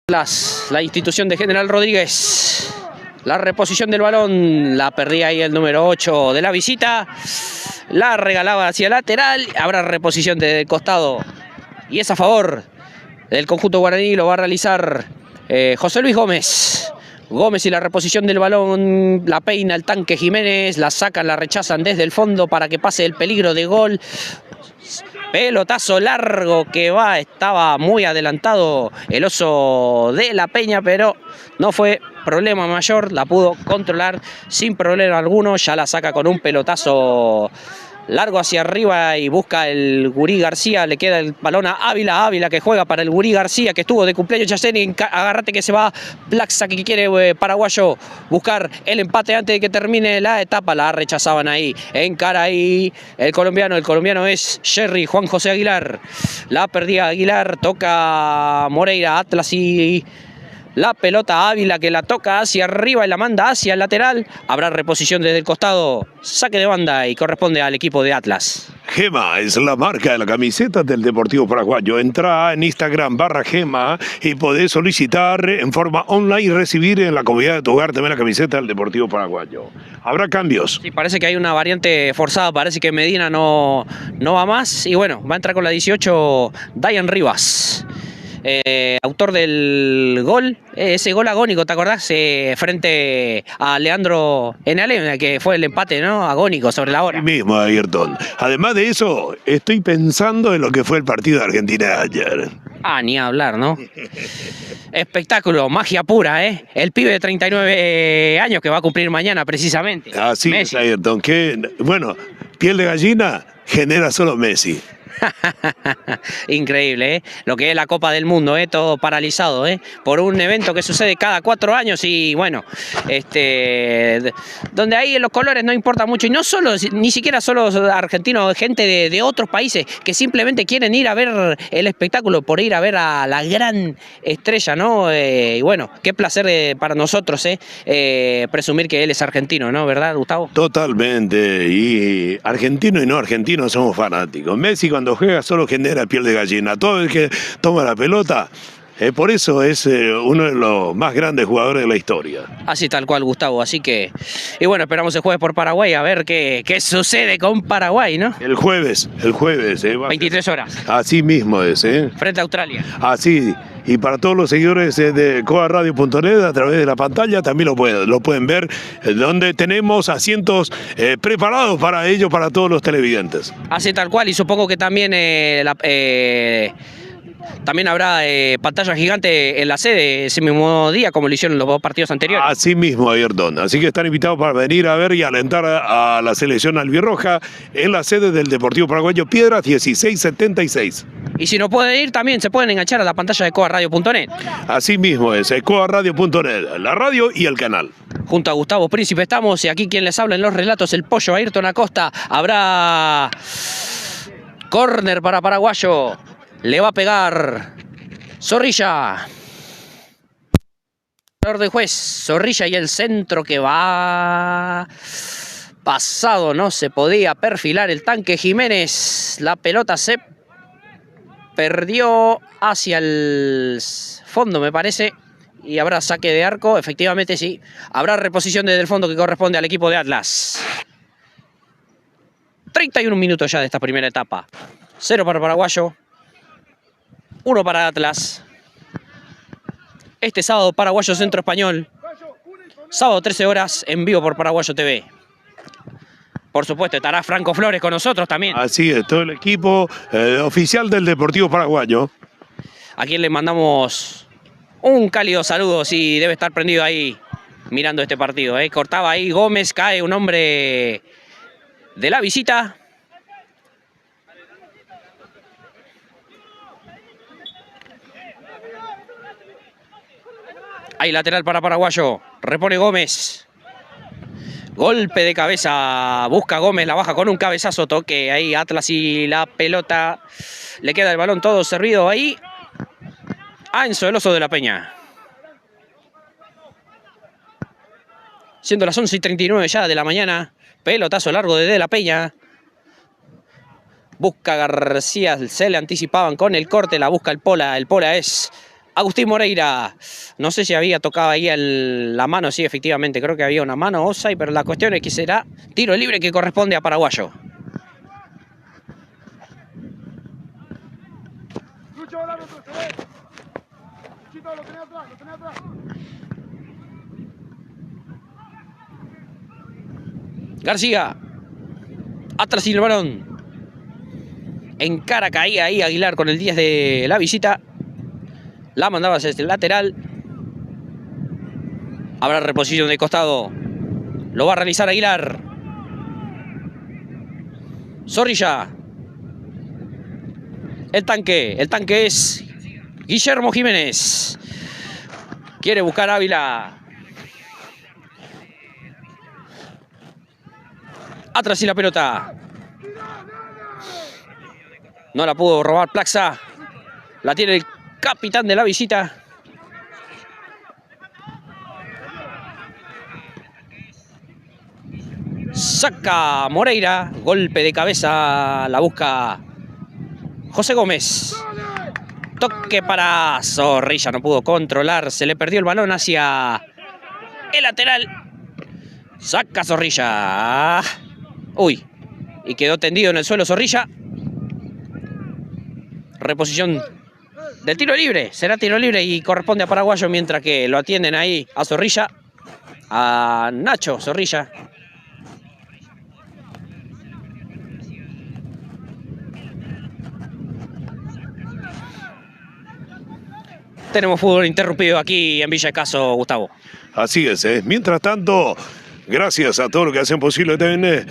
La institución de General Rodríguez. La reposición del balón, la perdía ahí el número 8 de la visita. La regalaba hacia lateral, habrá reposición del costado. Y es a favor del conjunto guaraní, lo va a realizar José Luis Gómez. Gómez y la reposición del balón, la peina el tanque Jiménez, la sacan, la rechazan desde el fondo para que pase el peligro de gol. Pelotazo largo que va, estaba muy adelantado el oso de la Peña, pero no fue problema mayor, la pudo controlar sin problema alguno, ya la saca con un pelotazo largo hacia arriba y busca el Gurí García, le queda el balón a Ávila, Ávila que juega para el Gurí García que estuvo de cumpleaños Yaceni, agárrate que se va Plaxa que quiere paraguayo buscar el empate antes de que termine la etapa, la rechazaban ahí, encara ahí el colombiano es Jerry Juan José Aguilar, la perdía Aguilar, toca Moreira, Atlas y la pelota Ávila que la toca hacia arriba y la manda hacia el lateral. Habrá reposición desde el costado. Saque de banda y corresponde al equipo de Atlas. Gema es la marca de la camiseta del Deportivo Paraguayo. Entra en Instagram /Gema y podés solicitar en forma online y recibir en la comodidad de tu hogar también la camiseta del Deportivo Paraguayo. ¿Habrá cambios? Sí, parece que hay una variante forzada. Parece que Medina no va más. Y bueno, va a entrar con la 18 Dayan Rivas. Autor del gol, ese gol agónico, ¿te acordás? Frente a Leandro Enale, que fue el empate, ¿no? Agónico sobre la hora. Sí mismo, Ayrton. Además de eso, estoy pensando en lo que fue el partido de Argentina de ayer. Ah, ni hablar, ¿no? Espectáculo, magia pura, ¿eh? El pibe de 39 años que va a cumplir mañana, precisamente. Así es, Ayrton. Que, bueno, piel de gallina genera solo Messi. Increíble, ¿eh? Lo que es la Copa del Mundo, ¿eh? Todo paralizado, ¿eh? Por un evento que sucede cada 4 años y bueno, donde ahí los colores no importa mucho y no solo, ni siquiera solo argentinos, gente de otros países que simplemente quieren ir a ver el espectáculo por ir a ver a la gran estrella, ¿no? Y bueno, qué placer para nosotros, presumir que él es argentino, ¿no? ¿Verdad, Gustavo? Totalmente, y argentino y no argentino somos fanáticos. Messi cuando juega solo genera piel de gallina. Todo el que toma la pelota, por eso es uno de los más grandes jugadores de la historia. Así tal cual, Gustavo. Así que, y bueno, esperamos el jueves por Paraguay a ver qué sucede con Paraguay, ¿no? El jueves. 23 horas. Así mismo es, Frente a Australia. Así. Y para todos los seguidores de coaradio.net a través de la pantalla también lo pueden ver, donde tenemos asientos preparados para ello, para todos los televidentes. Así tal cual, y supongo que también también habrá pantalla gigante en la sede ese mismo día, como lo hicieron en los 2 partidos anteriores. Así mismo, Ayrton. Así que están invitados para venir a ver y alentar a la selección albirroja en la sede del Deportivo Paraguayo Piedras 1676. Y si no pueden ir, también se pueden enganchar a la pantalla de coaradio.net. Así mismo es, coaradio.net, la radio y el canal. Junto a Gustavo Príncipe estamos, y aquí quien les habla en los relatos, el Pollo Ayrton Acosta. Habrá córner para Paraguayo. Le va a pegar Zorrilla. De juez, Zorrilla y el centro que va pasado, no se podía perfilar el tanque Jiménez. La pelota se perdió hacia el fondo, me parece, y habrá saque de arco. Efectivamente sí, habrá reposición desde el fondo que corresponde al equipo de Atlas. 31 minutos ya de esta primera etapa. 0 para Paraguayo, 1 para Atlas. Este sábado Paraguayo Centro Español, sábado 13 horas en vivo por Paraguayo TV. Por supuesto, estará Franco Flores con nosotros también. Así es, todo el equipo oficial del Deportivo Paraguayo. A quien le mandamos un cálido saludo, sí, debe estar prendido ahí mirando este partido. Cortaba ahí Gómez, cae un hombre de la visita. Ahí lateral para Paraguayo, repone Gómez. Golpe de cabeza, busca Gómez, la baja con un cabezazo, toque ahí Atlas y la pelota. Le queda el balón todo servido ahí a Enzo, el oso de la Peña. Siendo las 11:39 ya de la mañana, pelotazo largo de la Peña. Busca García, se le anticipaban con el corte, la busca el Pola es Agustín Moreira. No sé si había tocado ahí la mano, sí, efectivamente, creo que había una mano offside, pero la cuestión es que será tiro libre que corresponde a Paraguayo. García. Atrás y el balón. Encara, caía ahí Aguilar con el 10 de la visita. La mandaba hacia el lateral. Habrá reposición de costado. Lo va a realizar Aguilar. Zorrilla. El tanque es Guillermo Jiménez. Quiere buscar Ávila. Atrás y la pelota. No la pudo robar Plaxa. La tiene el capitán de la visita. Saca Moreira. Golpe de cabeza. La busca José Gómez. Toque para Zorrilla. No pudo controlar. Se le perdió el balón hacia el lateral. Saca Zorrilla. Uy. Y quedó tendido en el suelo Zorrilla. Reposición del tiro libre. Será tiro libre y corresponde a Paraguayo, mientras que lo atienden ahí a Zorrilla. A Nacho Zorrilla. Tenemos fútbol interrumpido aquí en Villa Escaso, Gustavo. Así es, ¿eh? Mientras tanto, gracias a todo lo que hacen posible también.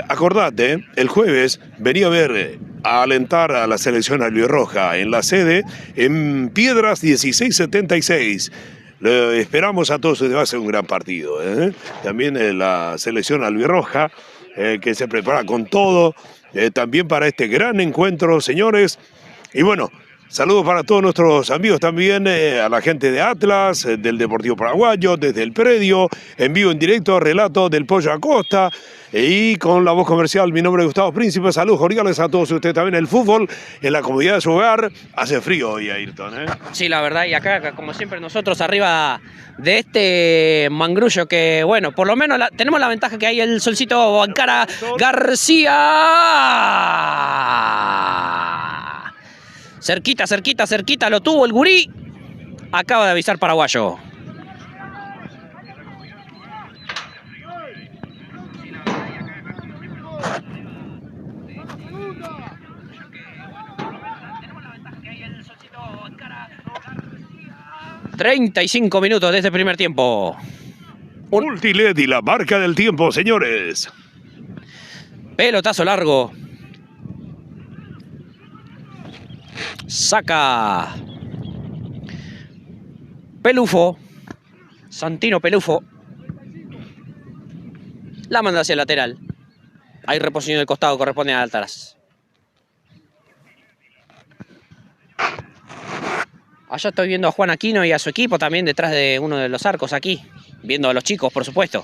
Acordate, el jueves venía a ver, a alentar a la selección albirroja en la sede en Piedras 1676. Lo esperamos a todos, va a ser un gran partido, ¿eh? También la selección albirroja que se prepara con todo, también para este gran encuentro, señores. Y bueno, saludos para todos nuestros amigos también, a la gente de Atlas, del Deportivo Paraguayo, desde el predio, en vivo, en directo, relato del Pollo Acosta, y con la voz comercial, mi nombre es Gustavo Príncipe. Saludos cordiales a todos ustedes también. El fútbol en la comodidad de su hogar. Hace frío hoy, Ayrton, ¿eh? Sí, la verdad, y acá, como siempre, nosotros arriba de este mangrullo que, bueno, por lo menos tenemos la ventaja que hay el solcito encara García. Cerquita, cerquita, cerquita, lo tuvo el gurí. Acaba de avisar Paraguayo. ...35 minutos de este primer tiempo. Multiled y la marca del tiempo, señores. Pelotazo largo. Saca Pelufo. Santino Pelufo. La manda hacia el lateral. Hay reposición del costado, corresponde a Altaraz. Allá estoy viendo a Juan Aquino y a su equipo también detrás de uno de los arcos aquí. Viendo a los chicos, por supuesto.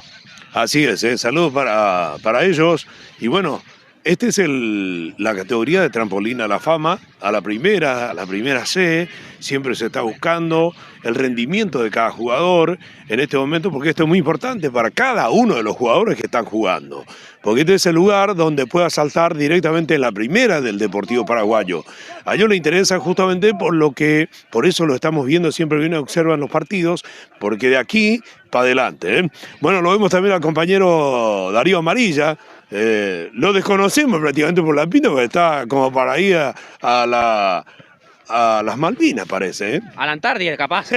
Así es, saludos para ellos. Y bueno, esta es la categoría de trampolín a la fama, a la primera C. Siempre se está buscando el rendimiento de cada jugador en este momento, porque esto es muy importante para cada uno de los jugadores que están jugando. Porque este es el lugar donde pueda saltar directamente en la primera del Deportivo Paraguayo. A ellos les interesa justamente por eso lo estamos viendo, siempre vienen a observar los partidos, porque de aquí para adelante, ¿eh? Bueno, lo vemos también al compañero Darío Amarilla. Lo desconocemos prácticamente por la pinta, porque está como para ir a las Malvinas, parece, ¿eh? A la Antártida, capaz.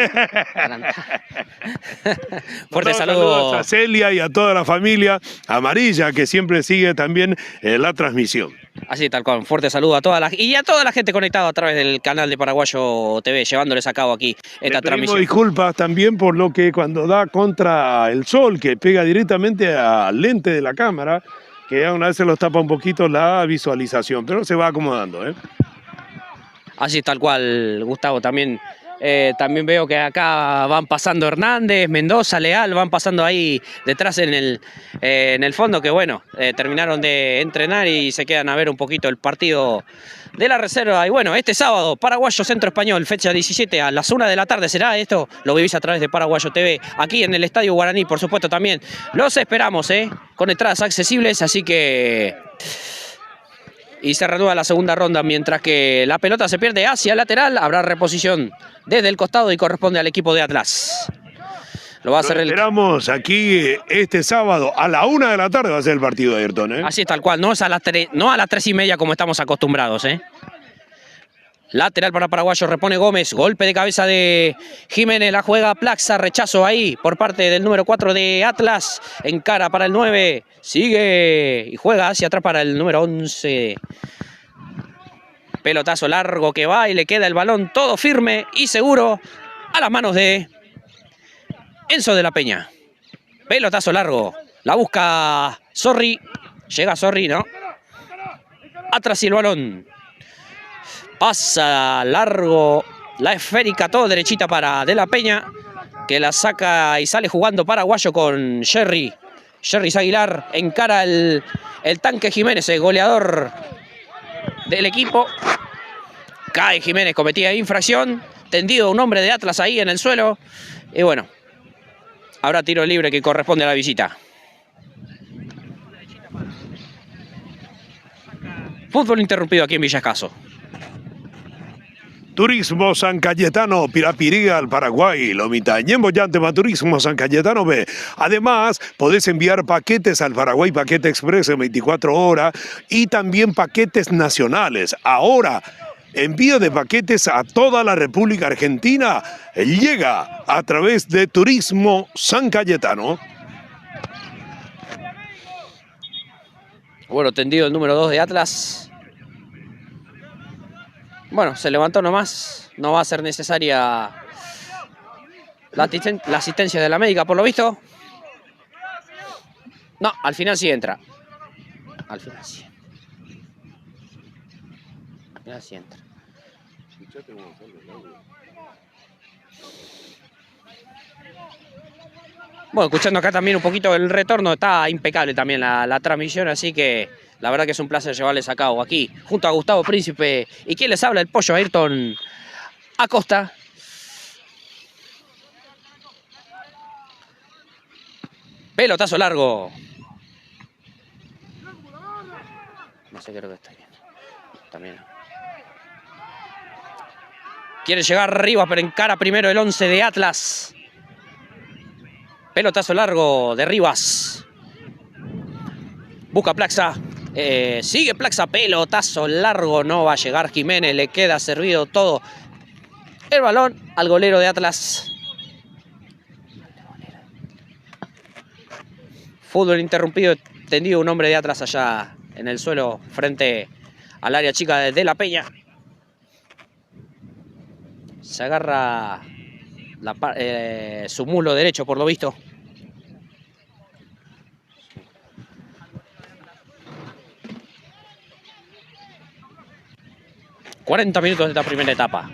Fuerte saludos a Celia y a toda la familia Amarilla, que siempre sigue también la transmisión. Así, tal cual. Fuerte saludo a toda la gente conectada a través del canal de Paraguayo TV, llevándoles a cabo aquí esta transmisión. Disculpas también por lo que cuando da contra el sol, que pega directamente al lente de la cámara, que a una vez se los tapa un poquito la visualización, pero se va acomodando, ¿eh? Así tal cual, Gustavo, también También veo que acá van pasando Hernández, Mendoza, Leal, van pasando ahí detrás en el fondo, que bueno, terminaron de entrenar y se quedan a ver un poquito el partido de la reserva. Y bueno, este sábado, Paraguayo Centro Español, fecha 17, a las 1 de la tarde será esto. Lo vivís a través de Paraguayo TV, aquí en el Estadio Guaraní, por supuesto también. Los esperamos, con entradas accesibles, así que... Y se reanuda la segunda ronda, mientras que la pelota se pierde hacia el lateral. Habrá reposición desde el costado y corresponde al equipo de Atlas. Lo va a hacer esperamos aquí este sábado a la 1 de la tarde va a ser el partido de Ayrton, Así es, tal cual, no es a las 3, no a las 3:30 como estamos acostumbrados, Lateral para Paraguayo, repone Gómez, golpe de cabeza de Jiménez, la juega Plaxa, rechazo ahí por parte del número 4 de Atlas, encara para el 9, sigue y juega hacia atrás para el número 11. Pelotazo largo que va y le queda el balón todo firme y seguro a las manos de Enzo de la Peña. Pelotazo largo, la busca Zorri, llega Zorri, ¿no? Atrás y el balón. Pasa largo, la esférica, todo derechita para De la Peña, que la saca y sale jugando Paraguayo con Jerry Aguilar, encara el tanque Jiménez, el goleador del equipo. Cae Jiménez, cometía infracción, tendido un hombre de Atlas ahí en el suelo, y bueno, habrá tiro libre que corresponde a la visita. Fútbol interrumpido aquí en Villa Escaso. Turismo San Cayetano, Pirapiría al Paraguay, Lomita, Ñemboyante, Turismo San Cayetano B. Además, podés enviar paquetes al Paraguay, paquete express en 24 horas y también paquetes nacionales. Ahora, envío de paquetes a toda la República Argentina llega a través de Turismo San Cayetano. Bueno, tendido el número 2 de Atlas. Bueno, se levantó nomás, no va a ser necesaria la asistencia de la médica, por lo visto. No, al final sí entra. Al final sí. Al final sí entra. Bueno, escuchando acá también un poquito el retorno, está impecable también la transmisión, así que la verdad que es un placer llevarles a cabo aquí, junto a Gustavo Príncipe. ¿Y quién les habla? El Pollo Ayrton Acosta. Pelotazo largo. No sé, creo que está bien. También. Quiere llegar arriba, pero encara primero el 11 de Atlas. Pelotazo largo de Rivas. Busca Plaxa. Sigue Plaxa, pelotazo largo. No va a llegar Jiménez. Le queda servido todo el balón al golero de Atlas. Fútbol interrumpido. Tendido un hombre de Atlas allá en el suelo frente al área chica de la Peña. Se agarra su muslo derecho, por lo visto. ...40 minutos de esta primera etapa.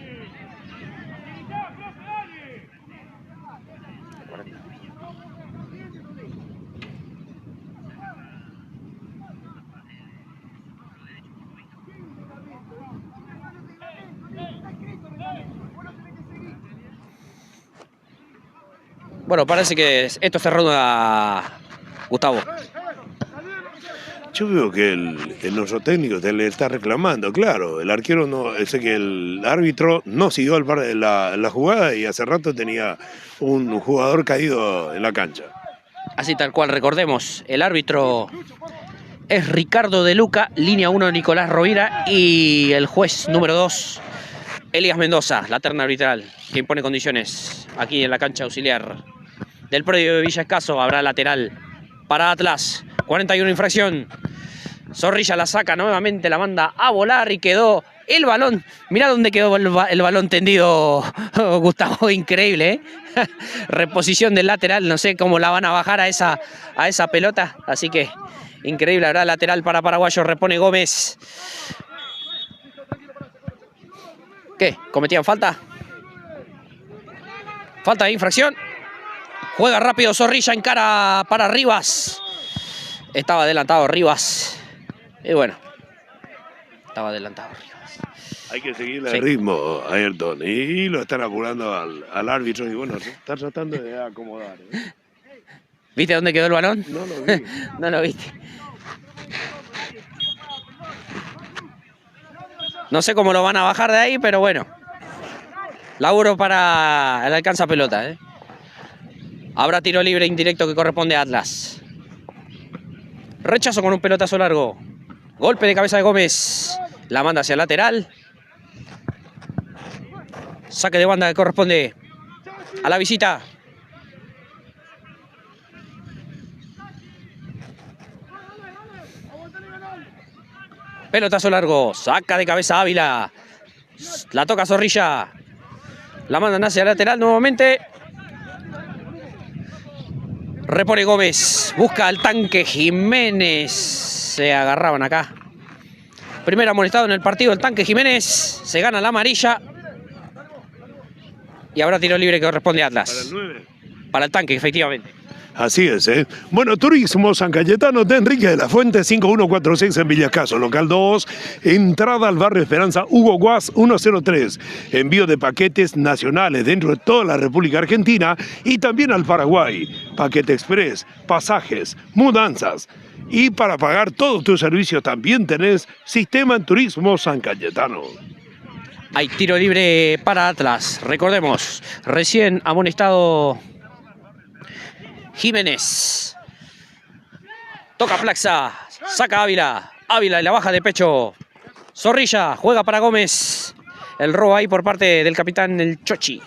Bueno, parece que esto se reanuda, Gustavo. Yo veo que el nuestro técnico le está reclamando, claro, el arquero no, sé que el árbitro no siguió la jugada y hace rato tenía un jugador caído en la cancha. Así tal cual, recordemos, el árbitro es Ricardo De Luca, línea 1 Nicolás Rovira y el juez número 2, Elías Mendoza, la terna arbitral, que impone condiciones aquí en la cancha auxiliar del predio de Villa Escaso. Habrá lateral para Atlas, 41 infracción. Zorrilla la saca nuevamente, la manda a volar y quedó el balón. Mirá dónde quedó el balón tendido, Gustavo, increíble, Reposición del lateral, no sé cómo la van a bajar a esa pelota, así que increíble. Habrá lateral para Paraguayo, repone Gómez. ¿Qué? ¿Cometían falta? Falta de infracción. Juega rápido Zorrilla, encara para Rivas. Estaba adelantado Rivas. Y bueno, estaba adelantado Rivas. Hay que seguirle el ritmo, Ayrton. Y lo están apurando al árbitro. Y bueno, está tratando de acomodar. ¿Viste dónde quedó el balón? No lo vi. No lo viste. No sé cómo lo van a bajar de ahí, pero bueno. Laburo para el alcanza pelota, ¿eh? Habrá tiro libre indirecto que corresponde a Atlas. Rechazo con un pelotazo largo. Golpe de cabeza de Gómez. La manda hacia el lateral. Saque de banda que corresponde a la visita. Pelotazo largo. Saca de cabeza Ávila. La toca Zorrilla. La mandan hacia el lateral nuevamente. Repone Gómez. Busca al tanque Jiménez. Se agarraban acá. Primer amonestado en el partido el tanque Jiménez. Se gana la amarilla. Y habrá tiro libre que corresponde a Atlas. Para el 9. Para el tanque, efectivamente. Así es, ¿eh? Bueno, Turismo San Cayetano de Enrique de la Fuente, 5146 en Villacaso, local 2, entrada al barrio Esperanza, Hugo Guas 103, envío de paquetes nacionales dentro de toda la República Argentina y también al Paraguay, paquete express, pasajes, mudanzas. Y para pagar todos tus servicios también tenés Sistema en Turismo San Cayetano. Hay tiro libre para Atlas. Recordemos, recién amonestado Jiménez. Toca Plaxa. Saca Ávila. Ávila y la baja de pecho. Zorrilla juega para Gómez. El robo ahí por parte del capitán el Chochi.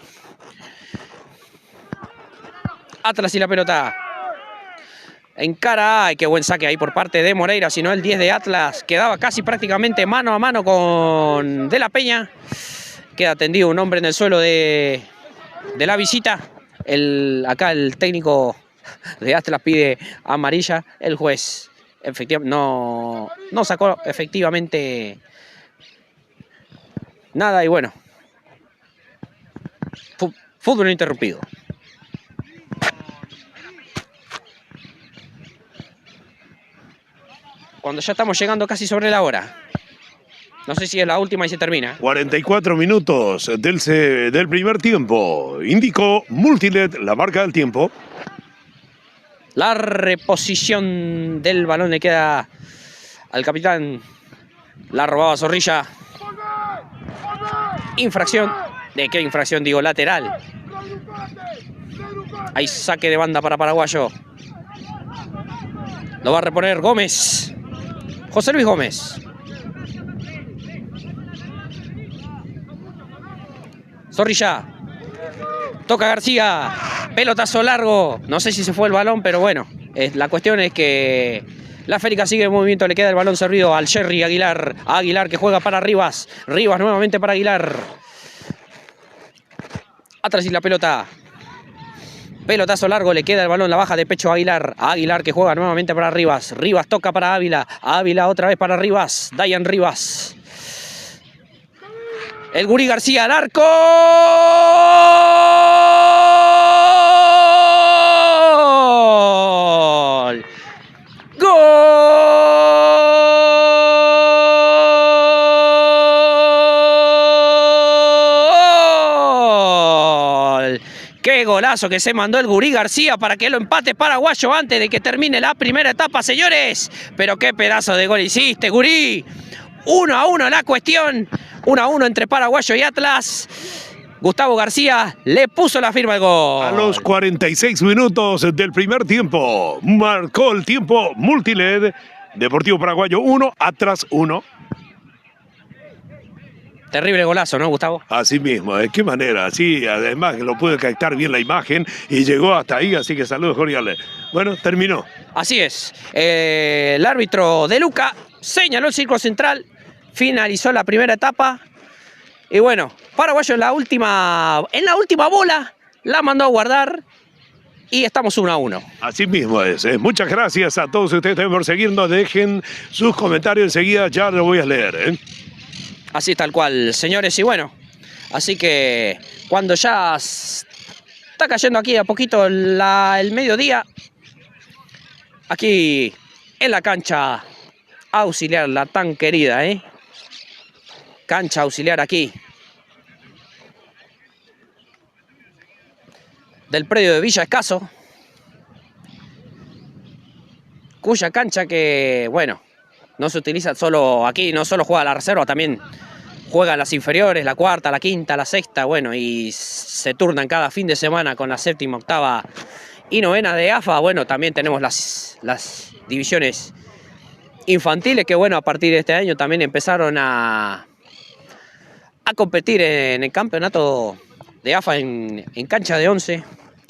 Atlas y la pelota. Encara. Ay, qué buen saque ahí por parte de Moreira. Si no, el 10 de Atlas quedaba casi prácticamente mano a mano con De la Peña. Queda tendido un hombre en el suelo de la visita. Acá el técnico de Atlas pide amarilla. El juez efectivamente no sacó efectivamente nada. Y bueno, fútbol interrumpido. Cuando ya estamos llegando casi sobre la hora. No sé si es la última y se termina. 44 minutos del primer tiempo. Indicó Multiled la marca del tiempo. La reposición del balón le queda al capitán. La robaba Zorrilla. Infracción. ¿De qué infracción? Digo, lateral. Hay saque de banda para Paraguayo. Lo va a reponer Gómez. José Luis Gómez. Zorrilla. Toca García. Pelotazo largo. No sé si se fue el balón, pero bueno. La cuestión es que la Férica sigue en movimiento. Le queda el balón servido al Jerry Aguilar. Aguilar que juega para Rivas. Rivas nuevamente para Aguilar. Atrás y la pelota. Pelotazo largo. Le queda el balón. La baja de pecho a Aguilar. Aguilar que juega nuevamente para Rivas. Rivas toca para Ávila. Ávila otra vez para Rivas. Dayan Rivas. El Gurí García al arco. ¡Gol! ¡Gol! ¡Qué golazo que se mandó el Gurí García para que lo empate Paraguayo antes de que termine la primera etapa, señores! Pero qué pedazo de gol hiciste, Gurí. 1-1 la cuestión. 1-1 entre Paraguayo y Atlas. Gustavo García le puso la firma al gol. A los 46 minutos del primer tiempo, marcó el tiempo Multiled. Deportivo Paraguayo 1, Atlas 1. Terrible golazo, ¿no, Gustavo? Así mismo, ¿de qué manera? Sí, además lo pude captar bien la imagen y llegó hasta ahí, así que saludos cordiales. Bueno, terminó. Así es. El árbitro De Luca señaló el círculo central. Finalizó la primera etapa. Y bueno, Paraguayo en la última bola la mandó a guardar. Y estamos 1-1. Así mismo es. Muchas gracias a todos ustedes también por seguirnos. Dejen sus comentarios enseguida, ya lo voy a leer. Así tal cual, señores. Y bueno, así que cuando ya Está cayendo aquí a poquito el mediodía. Aquí en la cancha auxiliar, la tan querida, cancha auxiliar aquí del predio de Villa Escaso, cuya cancha que, bueno, no se utiliza solo aquí, no solo juega la reserva, también juega las inferiores, la cuarta, la quinta, la sexta, bueno, y se turnan cada fin de semana con la séptima, octava y novena de AFA. Bueno, también tenemos las divisiones infantiles que, bueno, a partir de este año también empezaron a competir en el campeonato de AFA en cancha de 11.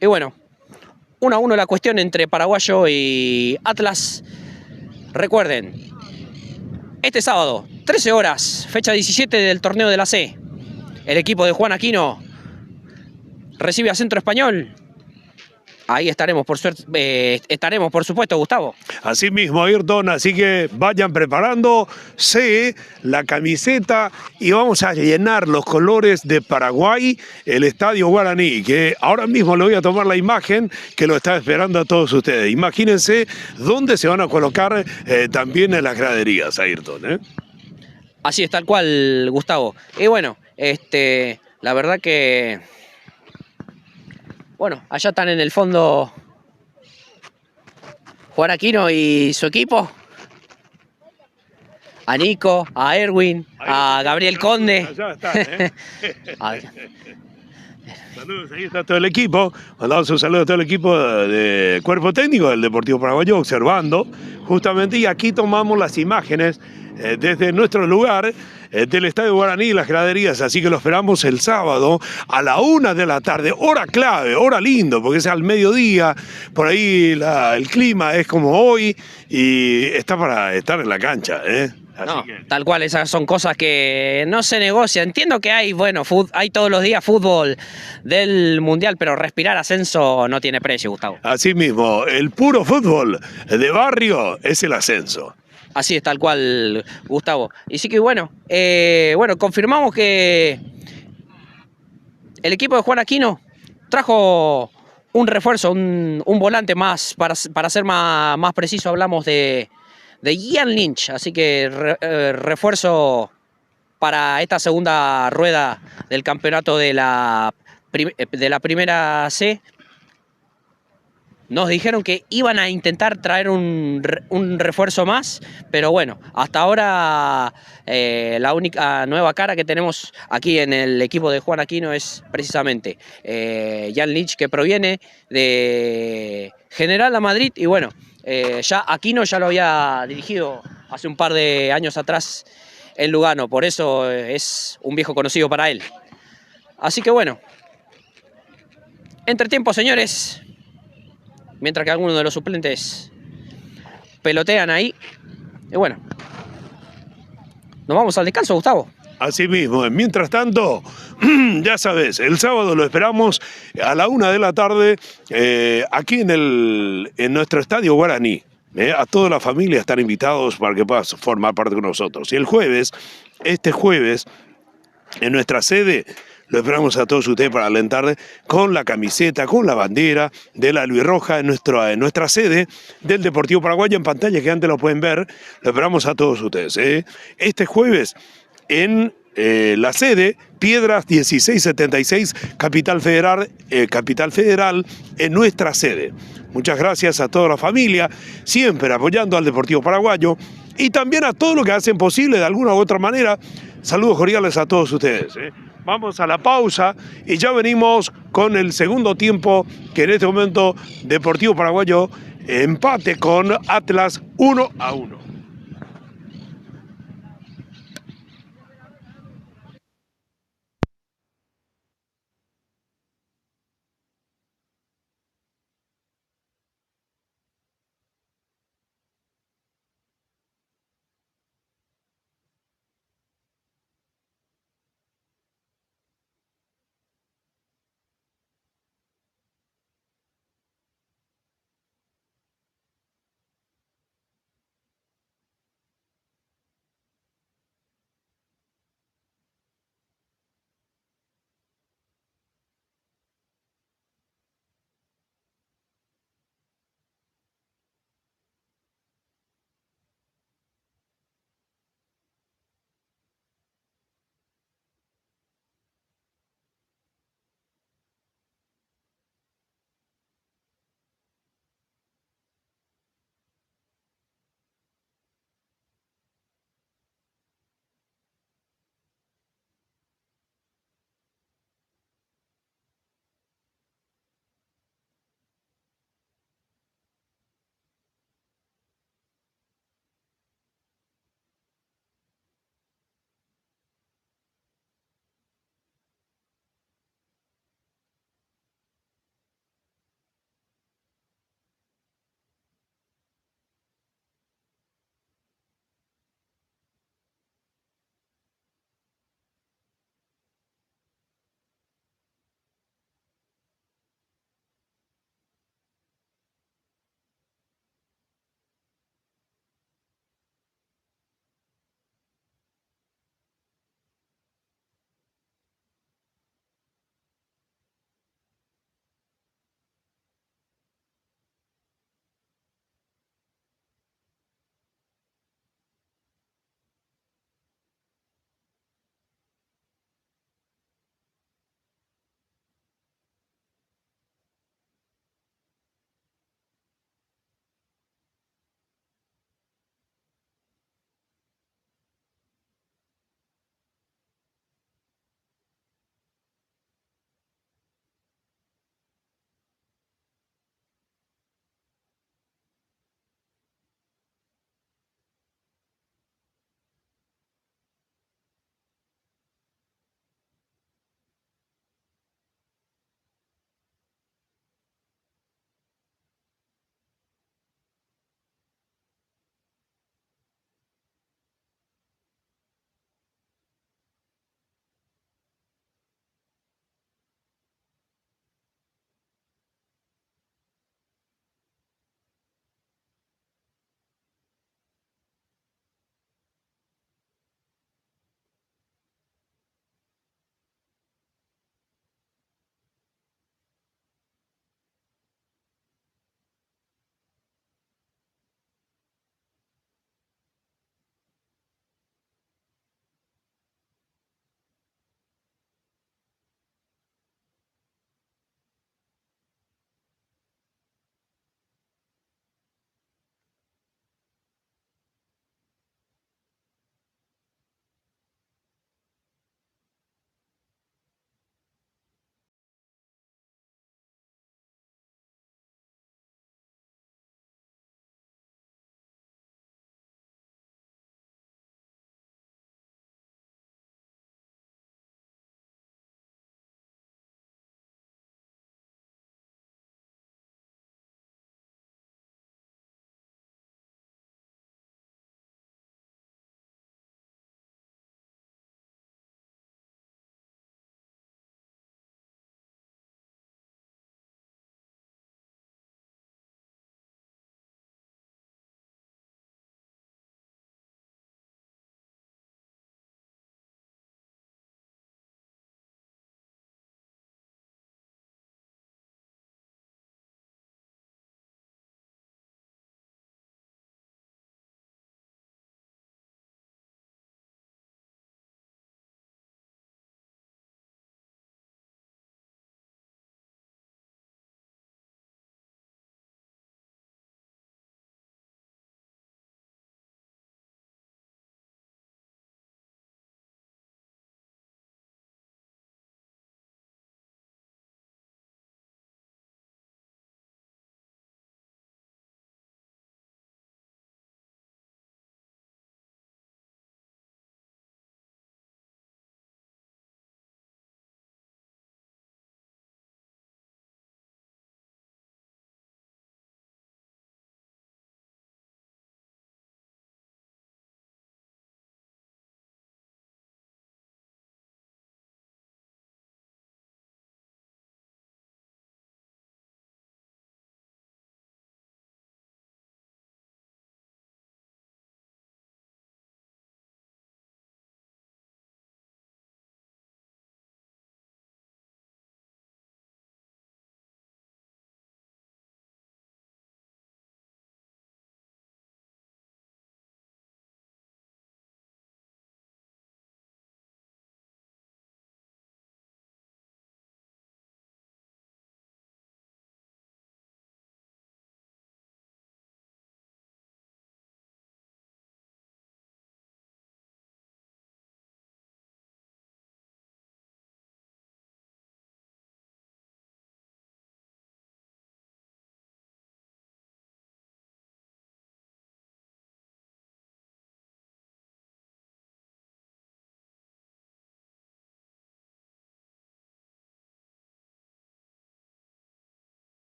Y bueno, 1-1 la cuestión entre Paraguayo y Atlas. Recuerden, este sábado, 13 horas, fecha 17 del torneo de la C. El equipo de Juan Aquino recibe a Centro Español. Ahí estaremos, por supuesto, Gustavo. Así mismo, Ayrton, así que vayan preparándose la camiseta y vamos a llenar los colores de Paraguay, el Estadio Guaraní, que ahora mismo le voy a tomar la imagen que lo está esperando a todos ustedes. Imagínense dónde se van a colocar también en las graderías, Ayrton. Así es, tal cual, Gustavo. Y bueno, la verdad que... Bueno, allá están en el fondo Juan Aquino y su equipo. A Nico, a Erwin, a Gabriel Conde. Allá están, Saludos, ahí está todo el equipo. Mandamos un saludo a todo el equipo de cuerpo técnico del Deportivo Paraguayo observando justamente, y aquí tomamos las imágenes desde nuestro lugar del Estadio Guaraní y las graderías, así que lo esperamos el sábado a la 1 de la tarde, hora clave, hora lindo, porque es al mediodía, por ahí el clima es como hoy y está para estar en la cancha, No, tal cual, esas son cosas que no se negocian. Entiendo que hay, bueno, hay todos los días fútbol del Mundial, pero respirar ascenso no tiene precio, Gustavo. Así mismo, el puro fútbol de barrio es el ascenso. Así es, tal cual, Gustavo. Y sí que bueno, confirmamos que el equipo de Juan Aquino trajo un refuerzo, un volante más, para ser más preciso, hablamos de Ian Lynch, así que refuerzo para esta segunda rueda del campeonato de la primera C. Nos dijeron que iban a intentar traer un refuerzo más, pero bueno, hasta ahora la única nueva cara que tenemos aquí en el equipo de Juan Aquino es precisamente Jan Lynch, que proviene de General a Madrid, y bueno, ya Aquino ya lo había dirigido hace un par de años atrás en Lugano, por eso es un viejo conocido para él. Así que bueno, entretiempo, señores. Mientras que algunos de los suplentes pelotean ahí. Y bueno, nos vamos al descanso, Gustavo. Así mismo, mientras tanto, ya sabes, el sábado lo esperamos a la 1 de la tarde aquí en nuestro Estadio Guaraní. A toda la familia están invitados para que puedas formar parte con nosotros. Y el jueves, este jueves, en nuestra sede, lo esperamos a todos ustedes para alentar con la camiseta, con la bandera de la albirroja en nuestra sede del Deportivo Paraguayo, en pantalla que antes lo pueden ver. Lo esperamos a todos ustedes. Este jueves en la sede, Piedras 1676, Capital Federal, en nuestra sede. Muchas gracias a toda la familia, siempre apoyando al Deportivo Paraguayo y también a todos los que hacen posible de alguna u otra manera. Saludos cordiales a todos ustedes. Vamos a la pausa y ya venimos con el segundo tiempo, que en este momento Deportivo Paraguayo empate con Atlas 1-1.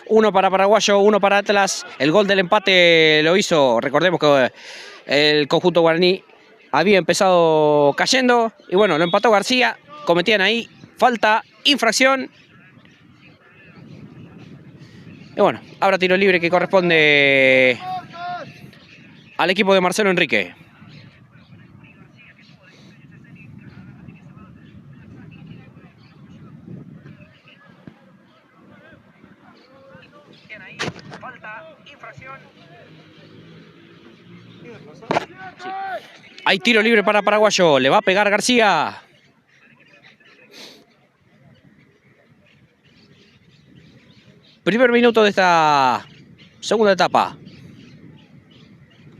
Uno para Paraguayo, uno para Atlas. El gol del empate lo hizo, recordemos que el conjunto guaraní había empezado cayendo. Y bueno, lo empató García. Cometían ahí falta, infracción. Y bueno, habrá tiro libre que corresponde al equipo de Marcelo Enrique. Sí. Hay tiro libre para Paraguayo. Le va a pegar García. Primer minuto de esta segunda etapa.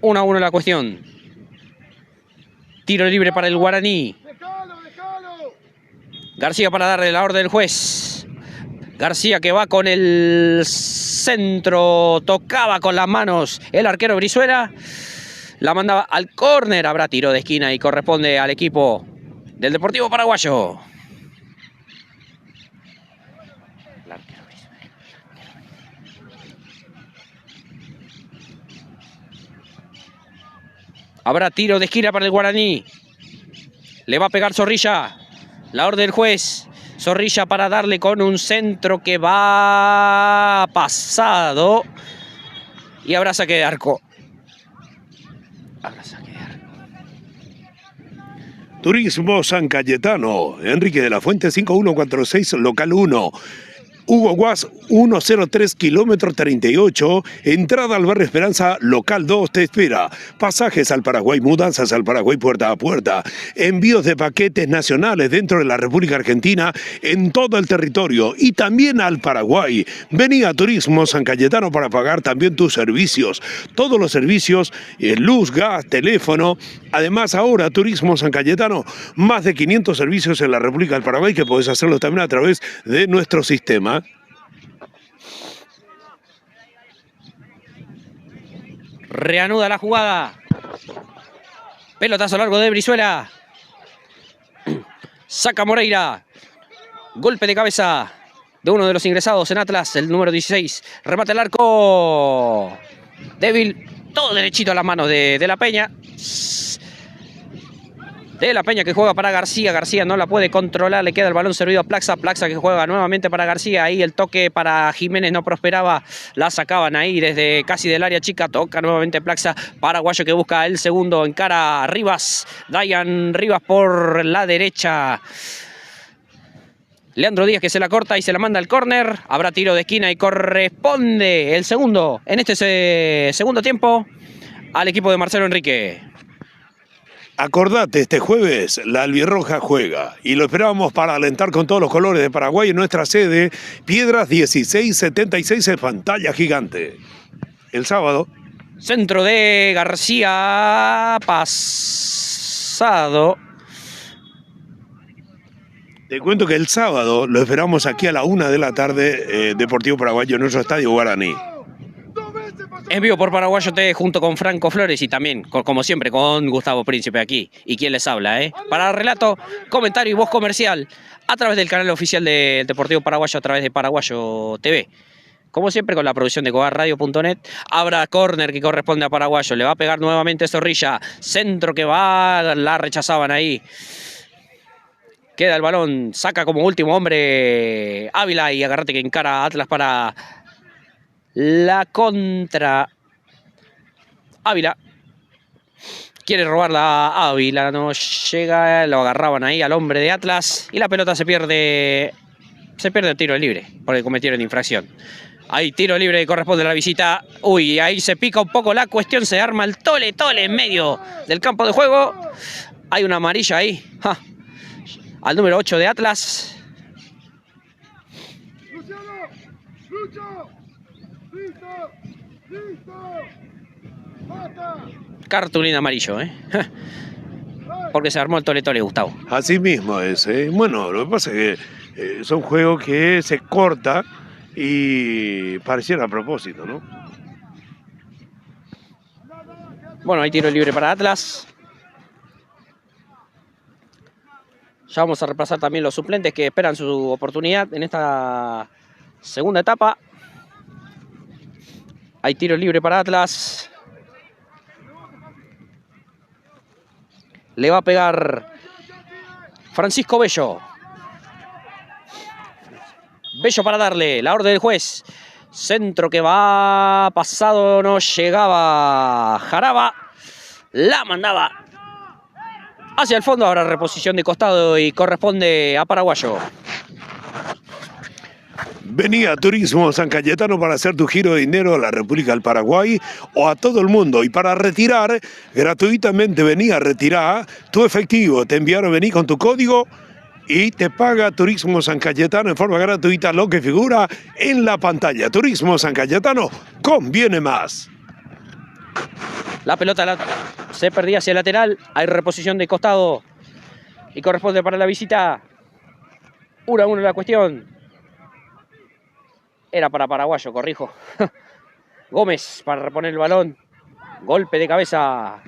1-1 la cuestión. Tiro libre para el guaraní. García para darle la orden del juez. García que va con el centro. Tocaba con las manos el arquero Brizuela. La mandaba al córner. Habrá tiro de esquina y corresponde al equipo del Deportivo Paraguayo. Habrá tiro de esquina para el guaraní. Le va a pegar Zorrilla. La orden del juez. Zorrilla para darle con un centro que va pasado. Y habrá saque de arco. Habrá saque de arco. Turismo San Cayetano. Enrique de la Fuente 5146, local 1. Hugo Guas 103 kilómetro 38, entrada al barrio Esperanza, local 2 te espera. Pasajes al Paraguay, mudanzas al Paraguay puerta a puerta. Envíos de paquetes nacionales dentro de la República Argentina en todo el territorio y también al Paraguay. Vení a Turismo San Cayetano para pagar también tus servicios. Todos los servicios, luz, gas, teléfono. Además ahora Turismo San Cayetano, más de 500 servicios en la República del Paraguay que podés hacerlo también a través de nuestro sistema. Reanuda la jugada. Pelotazo largo de Brizuela. Saca Moreira. Golpe de cabeza de uno de los ingresados en Atlas, el número 16. Remate el arco. Débil. Todo derechito a las manos de La Peña. De La Peña que juega para García. García no la puede controlar. Le queda el balón servido a Plaxa. Plaxa que juega nuevamente para García. Ahí el toque para Jiménez no prosperaba. La sacaban ahí desde casi del área chica. Toca nuevamente Plaxa. Paraguayo que busca el segundo. Encara a Rivas. Dayan Rivas por la derecha. Leandro Díaz que se la corta y se la manda al córner. Habrá tiro de esquina y corresponde el segundo en este segundo tiempo al equipo de Marcelo Enrique. Acordate, este jueves la albirroja juega y lo esperamos para alentar con todos los colores de Paraguay en nuestra sede, Piedras 1676 en pantalla gigante. El sábado. Centro de García, pasado. Te cuento que el sábado lo esperamos aquí a la 1 de la tarde, Deportivo Paraguayo en nuestro estadio Guaraní. En vivo por Paraguayo TV junto con Franco Flores y también, como siempre, con Gustavo Príncipe aquí. Y quien les habla, Para relato, comentario y voz comercial a través del canal oficial del Deportivo Paraguayo, a través de Paraguayo TV. Como siempre, con la producción de cobarradio.net. Habrá córner que corresponde a Paraguayo. Le va a pegar nuevamente Zorrilla. Centro que va, la rechazaban ahí. Queda el balón, saca como último hombre Ávila y agarrate que encara a Atlas para la contra. Ávila quiere robarla a Ávila, no llega, lo agarraban ahí al hombre de Atlas y la pelota se pierde el tiro libre porque cometieron infracción. Hay tiro libre que corresponde a la visita. Uy, ahí se pica un poco la cuestión, se arma el tole en medio del campo de juego. Hay una amarilla ahí. ¡Ja! Al número 8 de Atlas. Cartulina amarillo, porque se armó el tole, Gustavo. Así mismo es, Bueno, lo que pasa es que son juegos que se corta y pareciera a propósito, ¿no? Bueno, hay tiro libre para Atlas. Ya vamos a repasar también los suplentes que esperan su oportunidad en esta segunda etapa. Hay tiro libre para Atlas. Le va a pegar Francisco Bello. Bello para darle. La orden del juez. Centro que va pasado. No llegaba Jaraba. La mandaba hacia el fondo. Ahora reposición de costado y corresponde a Paraguayo. Venía Turismo San Cayetano para hacer tu giro de dinero a la República del Paraguay o a todo el mundo. Y para retirar, gratuitamente venía a retirar tu efectivo. Te enviaron, vení con tu código y te paga Turismo San Cayetano en forma gratuita lo que figura en la pantalla. Turismo San Cayetano conviene más. La pelota se perdía hacia el lateral. Hay reposición de costado y corresponde para la visita. 1-1 la cuestión. Era para Paraguayo, corrijo. Gómez para reponer el balón. Golpe de cabeza.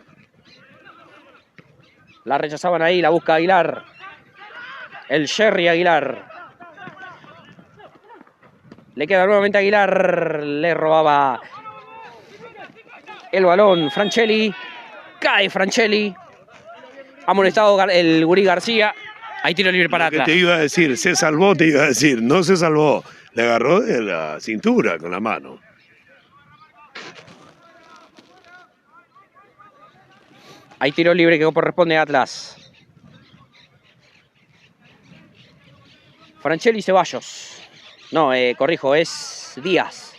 La rechazaban ahí, la busca Aguilar. El Jerry Aguilar. Le queda nuevamente Aguilar. Le robaba el balón Franchelli. Cae Franchelli. Ha molestado el Gurí García. Hay tiro libre para Atlas. Te iba a decir, se salvó, te iba a decir. No se salvó. Le agarró de la cintura con la mano. Hay tiro libre que corresponde a Atlas. Franchelli Ceballos. No, corrijo, es Díaz.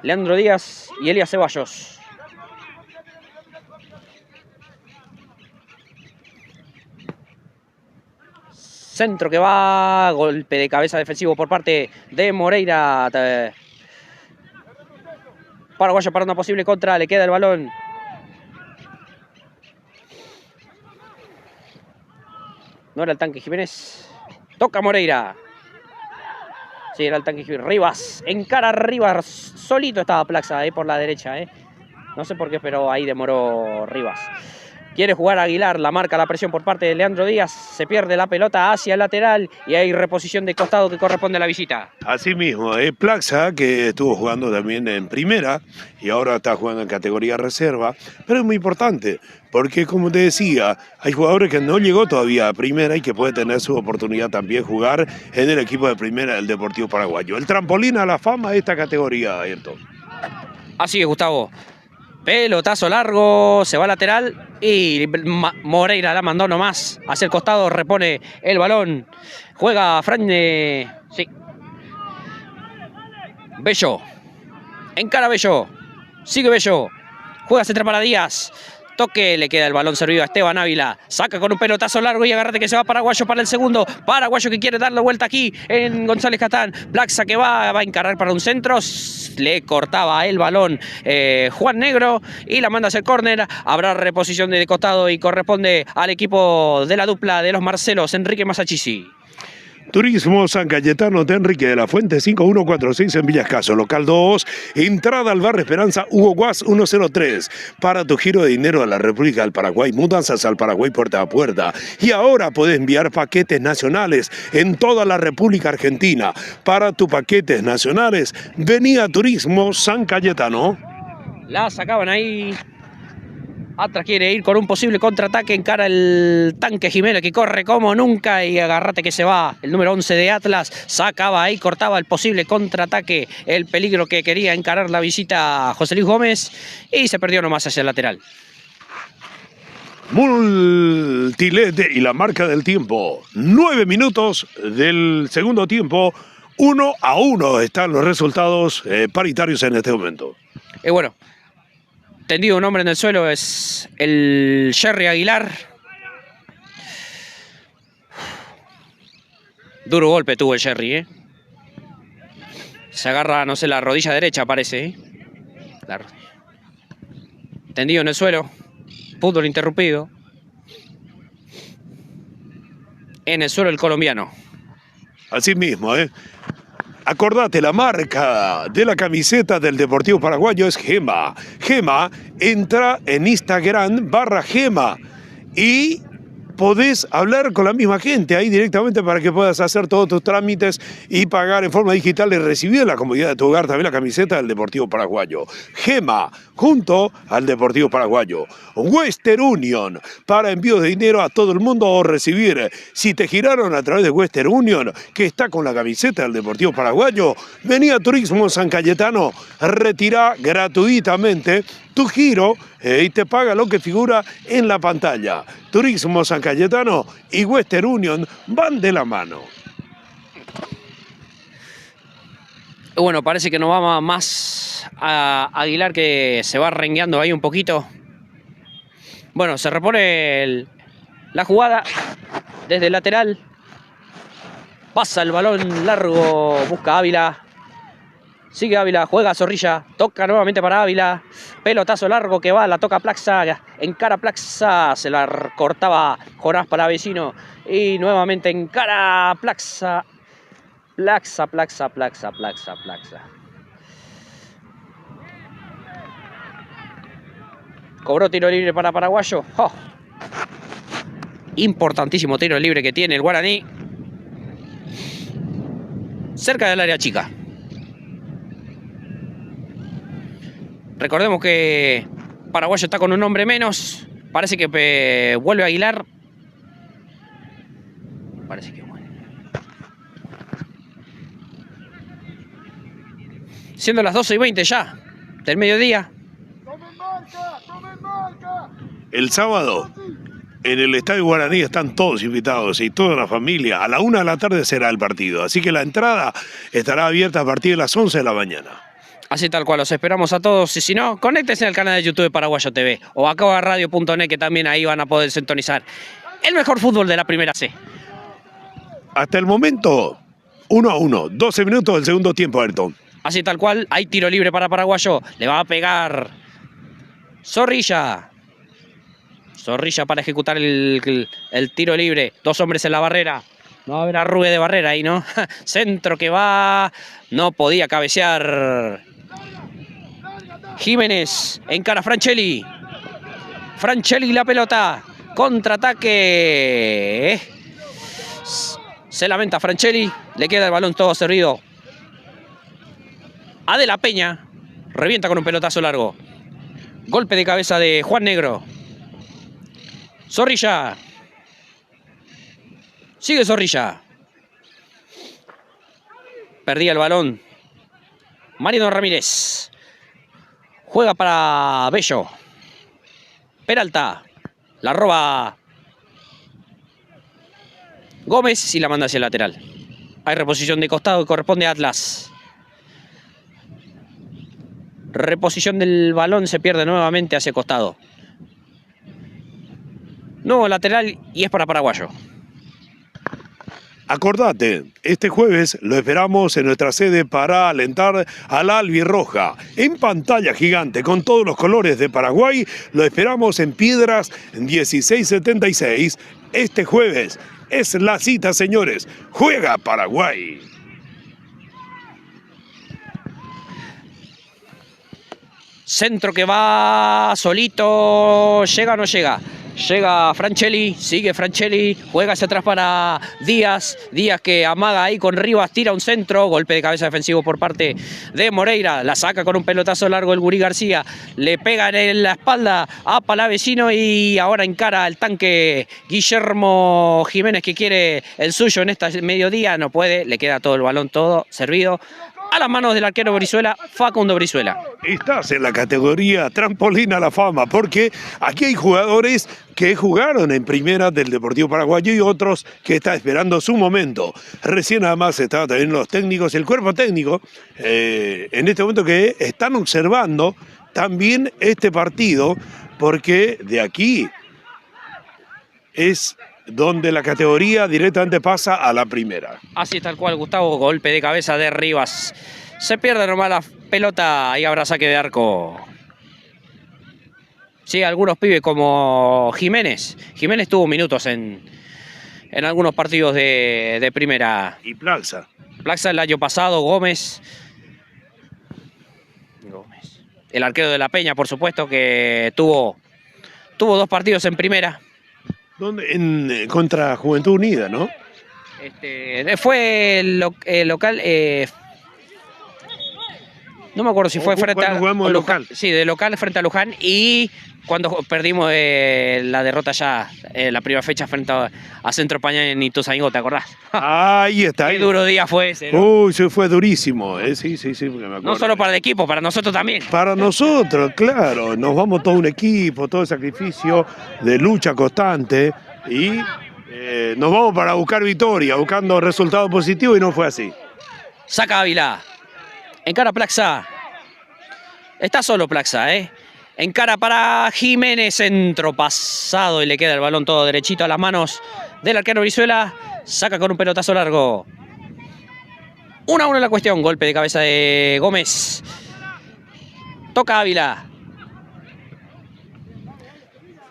Leandro Díaz y Elías Ceballos. Centro que va, golpe de cabeza defensivo por parte de Moreira. Paraguayo para una posible contra, le queda el balón. No era el Tanque Jiménez. Toca Moreira. Sí, era el Tanque Jiménez. Rivas, encara Rivas. Solito estaba Plaxa por la derecha. No sé por qué, pero ahí demoró Rivas. Quiere jugar Aguilar, la marca la presión por parte de Leandro Díaz. Se pierde la pelota hacia el lateral y hay reposición de costado que corresponde a la visita. Así mismo, Plaxa, que estuvo jugando también en primera y ahora está jugando en categoría reserva. Pero es muy importante, porque como te decía, hay jugadores que no llegó todavía a primera y que puede tener su oportunidad también jugar en el equipo de primera del Deportivo Paraguayo. El trampolín a la fama de esta categoría, Ayrton. Así es, Gustavo. Pelotazo largo, se va lateral y Moreira la mandó nomás hacia el costado, repone el balón. Juega sí. Bello. Encara Bello. Sigue Bello. Juega centro para Díaz. Toque, le queda el balón servido a Esteban Ávila. Saca con un pelotazo largo y agárrate que se va Paraguayo para el segundo. Paraguayo que quiere darle vuelta aquí en González Catán. Plaxa que va a encarar para un centro. Le cortaba el balón Juan Negro y la manda hacia el córner. Habrá reposición de costado y corresponde al equipo de la dupla de los Marcelos, Enrique Masachisi. Turismo San Cayetano de Enrique de la Fuente, 5146 en Villascaso, local 2, entrada al Barrio Esperanza, Hugo Guas 103. Para tu giro de dinero a la República del Paraguay, mudanzas al Paraguay puerta a puerta. Y ahora puedes enviar paquetes nacionales en toda la República Argentina. Para tus paquetes nacionales, venía Turismo San Cayetano. La sacaban ahí. Atlas quiere ir con un posible contraataque, encara el Tanque Jiménez que corre como nunca y agárrate que se va. El número 11 de Atlas sacaba ahí, cortaba el posible contraataque, el peligro que quería encarar la visita a José Luis Gómez y se perdió nomás hacia el lateral. Multilete y la marca del tiempo. 9 minutos del segundo tiempo. 1-1 están los resultados paritarios en este momento. Bueno. Tendido un hombre en el suelo es el Jerry Aguilar. Duro golpe tuvo el Jerry, Se agarra, no sé, la rodilla derecha parece, Tendido en el suelo. Fútbol interrumpido. En el suelo el colombiano. Así mismo, Acordate, la marca de la camiseta del Deportivo Paraguayo es Gema. Gema, entra en Instagram /Gema y podés hablar con la misma gente ahí directamente para que puedas hacer todos tus trámites y pagar en forma digital y recibir en la comodidad de tu hogar también la camiseta del Deportivo Paraguayo. Gema, junto al Deportivo Paraguayo. Western Union, para envíos de dinero a todo el mundo o recibir. Si te giraron a través de Western Union, que está con la camiseta del Deportivo Paraguayo, vení a Turismo San Cayetano, retira gratuitamente tu giro y te paga lo que figura en la pantalla. Turismo San Cayetano y Western Union van de la mano. Bueno, parece que no va más a Aguilar, que se va rengueando ahí un poquito. Bueno, se repone la jugada desde el lateral. Pasa el balón largo, busca Ávila. Sigue Ávila, juega Zorrilla, toca nuevamente para Ávila. Pelotazo largo que va, la toca Plaxa, encara Plaxa, se la cortaba Jonás Palavecino. Y nuevamente encara Plaxa. Plaxa. Cobró tiro libre para Paraguayo. Oh. Importantísimo tiro libre que tiene el guaraní. Cerca del área chica. Recordemos que Paraguayo está con un hombre menos. Parece que vuelve a Aguilar. Parece que vuelve. Siendo las 12:20 ya del mediodía. El sábado, en el Estadio Guaraní están todos invitados y toda la familia. A la 1 de la tarde será el partido. Así que la entrada estará abierta a partir de las 11 de la mañana. Así tal cual, los esperamos a todos. Y si no, conéctense al canal de YouTube de Paraguayo TV o a cabaradio.net, que también ahí van a poder sintonizar el mejor fútbol de la primera C. Hasta el momento, 1-1, 12 minutos del segundo tiempo, Ayrton. Así tal cual, hay tiro libre para Paraguayo. Le va a pegar Zorrilla. Zorrilla para ejecutar el tiro libre. Dos hombres en la barrera. No va a haber arrugue de barrera ahí, ¿no? Centro que va. No podía cabecear Jiménez. Encara Franchelli. Franchelli la pelota. Contraataque. Se lamenta Franchelli. Le queda el balón todo servido a De la Peña. Revienta con un pelotazo largo. Golpe de cabeza de Juan Negro. Zorrilla. Sigue Zorrilla. Perdía el balón Mariano Ramírez. Juega para Bello. Peralta. La roba Gómez y la manda hacia el lateral. Hay reposición de costado que corresponde a Atlas. Reposición del balón, se pierde nuevamente hacia costado. Nuevo lateral y es para Paraguayo. Acordate, este jueves lo esperamos en nuestra sede para alentar al albirroja. En pantalla gigante con todos los colores de Paraguay, lo esperamos en Piedras 1676. Este jueves es la cita, señores. Juega Paraguay. Centro que va solito. ¿Llega o no llega? Llega Franchelli, sigue Franchelli, juega hacia atrás para Díaz. Díaz que amaga ahí con Rivas, tira un centro. Golpe de cabeza defensivo por parte de Moreira. La saca con un pelotazo largo el Gurí García. Le pega en la espalda a Palavecino y ahora encara el tanque Guillermo Jiménez, que quiere el suyo en este mediodía. No puede, le queda todo el balón, todo servido a las manos del arquero Brizuela, Facundo Brizuela. Estás en la categoría trampolín a la fama, porque aquí hay jugadores que jugaron en primera del Deportivo Paraguayo y otros que están esperando su momento. Recién además estaban también los técnicos, el cuerpo técnico, en este momento que están observando también este partido, porque de aquí es donde la categoría directamente pasa a la primera. Así tal cual, Gustavo, golpe de cabeza de Rivas. Se pierde nomás la pelota y habrá saque de arco. Sí, algunos pibes como Jiménez. Jiménez tuvo minutos en algunos partidos de primera. Y Plaxa. Plaxa el año pasado, Gómez. El arquero de La Peña, por supuesto, que tuvo 2 partidos en primera. Contra Juventud Unida, ¿no? Fue el local. No me acuerdo si fue frente a jugamos de local. Sí, de local frente a Luján, y cuando perdimos la derrota ya, la primera fecha frente a Centro España en Ituzaingó, ¿te acordás? Ahí está. Qué duro día fue ese, ¿no? Uy, se fue durísimo. Sí, porque me acuerdo. No solo para el equipo, para nosotros también. Para nosotros, claro. Nos vamos todo un equipo, todo el sacrificio de lucha constante y nos vamos para buscar victoria, buscando resultados positivos, y no fue así. Saca Ávila. Encara Plaxa. Está solo Plaxa, ¿eh? Encara para Jiménez, centro pasado y le queda el balón todo derechito a las manos del arquero Brizuela. Saca con un pelotazo largo. 1-1 la cuestión. Golpe de cabeza de Gómez. Toca Ávila.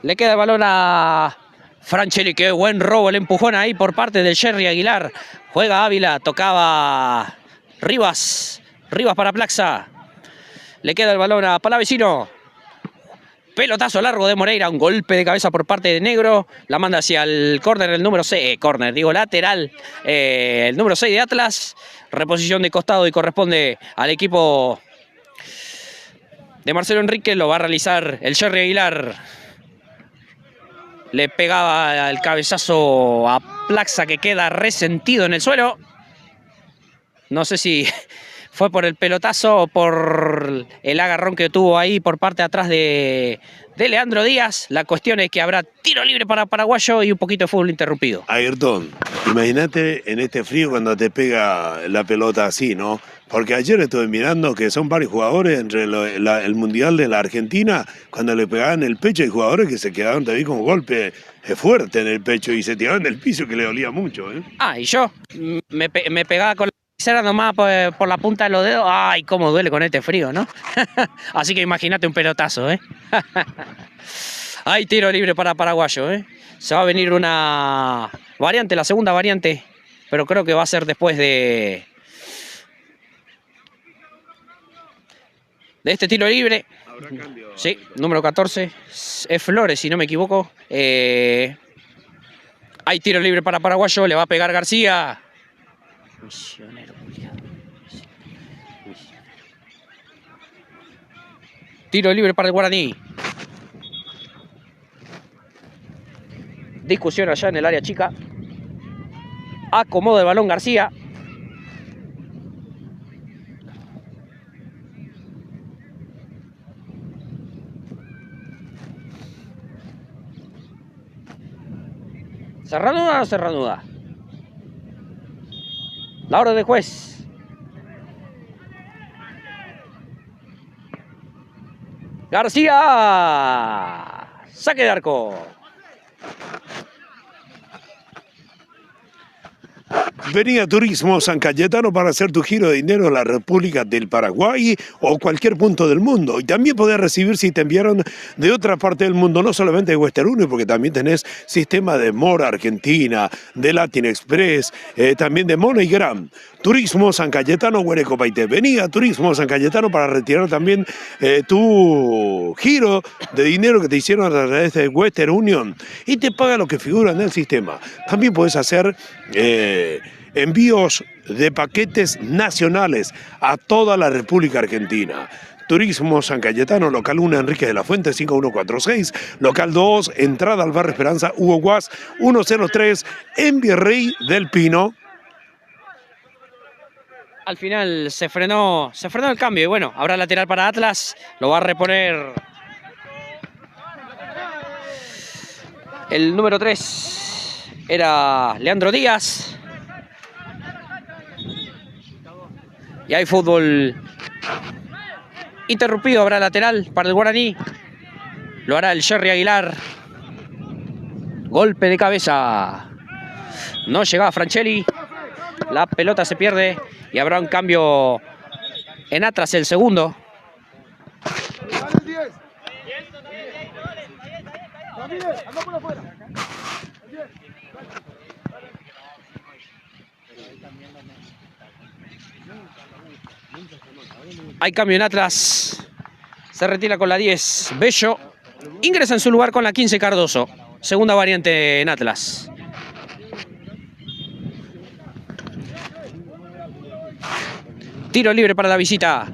Le queda el balón a Francheli. Qué buen robo, el empujón ahí por parte del Jerry Aguilar. Juega Ávila, tocaba Rivas. Rivas para Plaxa. Le queda el balón a Palavecino. Pelotazo largo de Moreira. Un golpe de cabeza por parte de Negro. La manda hacia el córner, el número 6. Lateral. El número 6 de Atlas. Reposición de costado y corresponde al equipo de Marcelo Enrique. Lo va a realizar el Jerry Aguilar. Le pegaba el cabezazo a Plaxa, que queda resentido en el suelo. No sé si fue por el pelotazo o por el agarrón que tuvo ahí por parte de atrás de Leandro Díaz. La cuestión es que habrá tiro libre para Paraguayo y un poquito de fútbol interrumpido. Ayrton, imagínate en este frío cuando te pega la pelota así, ¿no? Porque ayer estuve mirando que son varios jugadores entre el Mundial de la Argentina, cuando le pegaban el pecho, hay jugadores que se quedaron también con golpe fuerte en el pecho y se tiraban del piso, que le dolía mucho, ¿eh? Y yo me pegaba con la nomás por la punta de los dedos. Ay, cómo duele con este frío, ¿no? Así que imagínate un pelotazo, ¿eh? Hay tiro libre para Paraguayo, ¿eh? Se va a venir una variante, la segunda variante, pero creo que va a ser después de este tiro libre. ¿Habrá cambio? Sí, número 14. Es Flores, si no me equivoco. Hay tiro libre para Paraguayo, le va a pegar García. Misionero, tiro libre para el Guaraní. Discusión allá en el área chica. Acomoda el balón García. ¿Cerranuda o cerranuda? La orden del juez. García. Saque de arco. Vení a Turismo San Cayetano para hacer tu giro de dinero en la República del Paraguay o cualquier punto del mundo. Y también podés recibir si te enviaron de otra parte del mundo, no solamente de Western Union, porque también tenés sistema de Mora Argentina, de Latin Express, también de MoneyGram. Turismo San Cayetano, Huerecopaité. Vení a Turismo San Cayetano para retirar también tu giro de dinero que te hicieron a través de Western Union y te paga lo que figura en el sistema. También podés hacer envíos de paquetes nacionales a toda la República Argentina. Turismo San Cayetano, local 1, Enrique de la Fuente, 5146, local 2, entrada al barrio Esperanza, Hugo Guas, 103, en Virrey del Pino. Al final se frenó el cambio y bueno, habrá lateral para Atlas, lo va a reponer el número 3, era Leandro Díaz. Y hay fútbol interrumpido, habrá lateral para el Guaraní, lo hará el Jerry Aguilar. Golpe de cabeza, no llegaba Francheli, la pelota se pierde. Y habrá un cambio en Atlas, el segundo. Hay cambio en Atlas. Se retira con la 10 Bello. Ingresa en su lugar con la 15 Cardoso. segunda variante en Atlas. Tiro libre para la visita.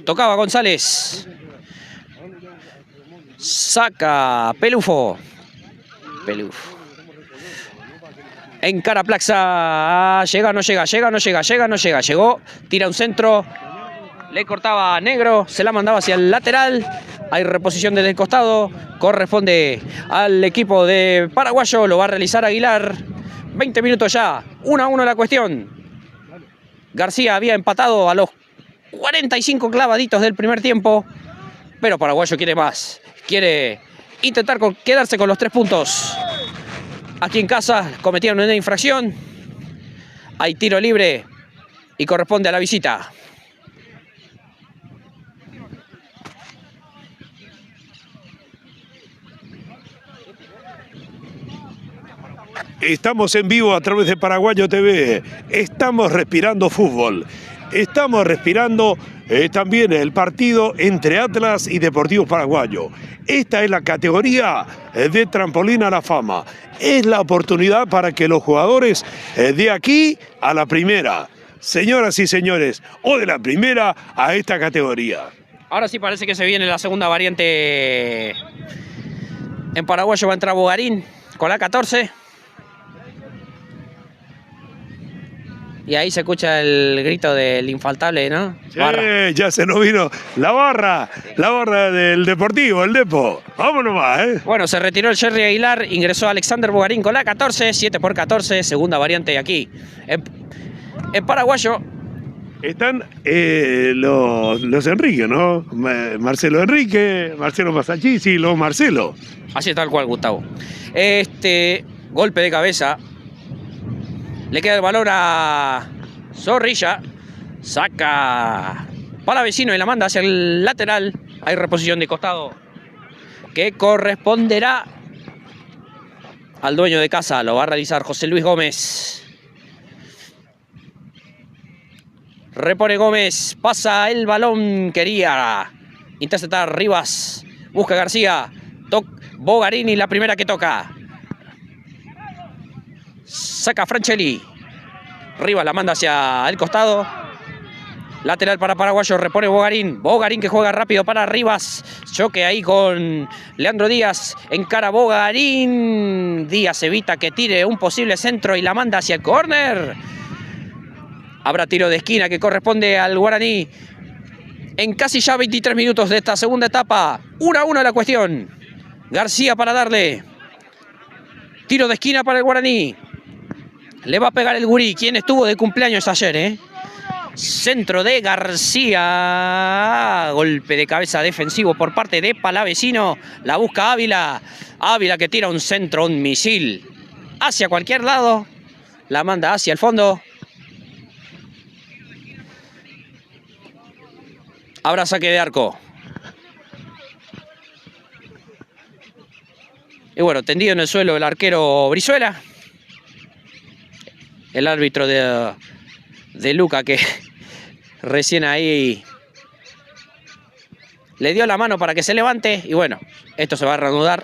Tocaba González. Saca Pelufo. Encara Plaxa. Llega, no llega, llega, no llega, llega, no llega. Llegó, tira un centro. Le cortaba Negro, se la mandaba hacia el lateral. Hay reposición desde el costado. Corresponde al equipo de Paraguayo. Lo va a realizar Aguilar. 20 minutos ya. 1-1 la cuestión. García había empatado a los 45 clavaditos del primer tiempo. Pero Paraguayo quiere más. Quiere intentar quedarse con los 3 puntos. Aquí en casa cometieron una infracción. Hay tiro libre y corresponde a la visita. Estamos en vivo a través de Paraguayo TV. Estamos respirando fútbol. Estamos respirando también el partido entre Atlas y Deportivo Paraguayo. Esta es la categoría de trampolín a la fama. Es la oportunidad para que los jugadores de aquí a la primera, señoras y señores, o de la primera a esta categoría. Ahora sí parece que se viene la segunda variante. En Paraguayo va a entrar Bogarín con la 14. Y ahí se escucha el grito del infaltable, ¿no? Sí, ya se nos vino la barra del Deportivo, el Depo. Vámonos más, ¿eh? Bueno, se retiró el Jerry Aguilar, ingresó Alexander Bogarín con la 14, 7x14, segunda variante aquí. En Paraguayo. Están los Enrique, ¿no? Marcelo Enrique, Marcelo Masachisi, los Marcelo. Así tal cual, Gustavo. Golpe de cabeza. Le queda el balón a Zorrilla. Saca para vecino y la manda hacia el lateral. Hay reposición de costado que corresponderá al dueño de casa. Lo va a realizar José Luis Gómez. Repone Gómez. Pasa el balón. Quería interceptar Rivas. Busca García. Bogarini, la primera que toca. Saca Franchelli. Rivas la manda hacia el costado. Lateral para Paraguayo. Repone Bogarín. Bogarín que juega rápido para Rivas. Choque ahí con Leandro Díaz. Encara Bogarín. Díaz evita que tire un posible centro y la manda hacia el córner. Habrá tiro de esquina que corresponde al Guaraní. En casi ya 23 minutos de esta segunda etapa. 1-1 la cuestión. García para darle. Tiro de esquina para el Guaraní. Le va a pegar el gurí, quien estuvo de cumpleaños ayer, ¿eh? Centro de García. Golpe de cabeza defensivo por parte de Palavecino. La busca Ávila. Ávila que tira un centro, un misil. Hacia cualquier lado. La manda hacia el fondo. Habrá saque de arco. Y bueno, tendido en el suelo el arquero Brizuela. El árbitro de Luca que recién ahí le dio la mano para que se levante. Y bueno, esto se va a reanudar.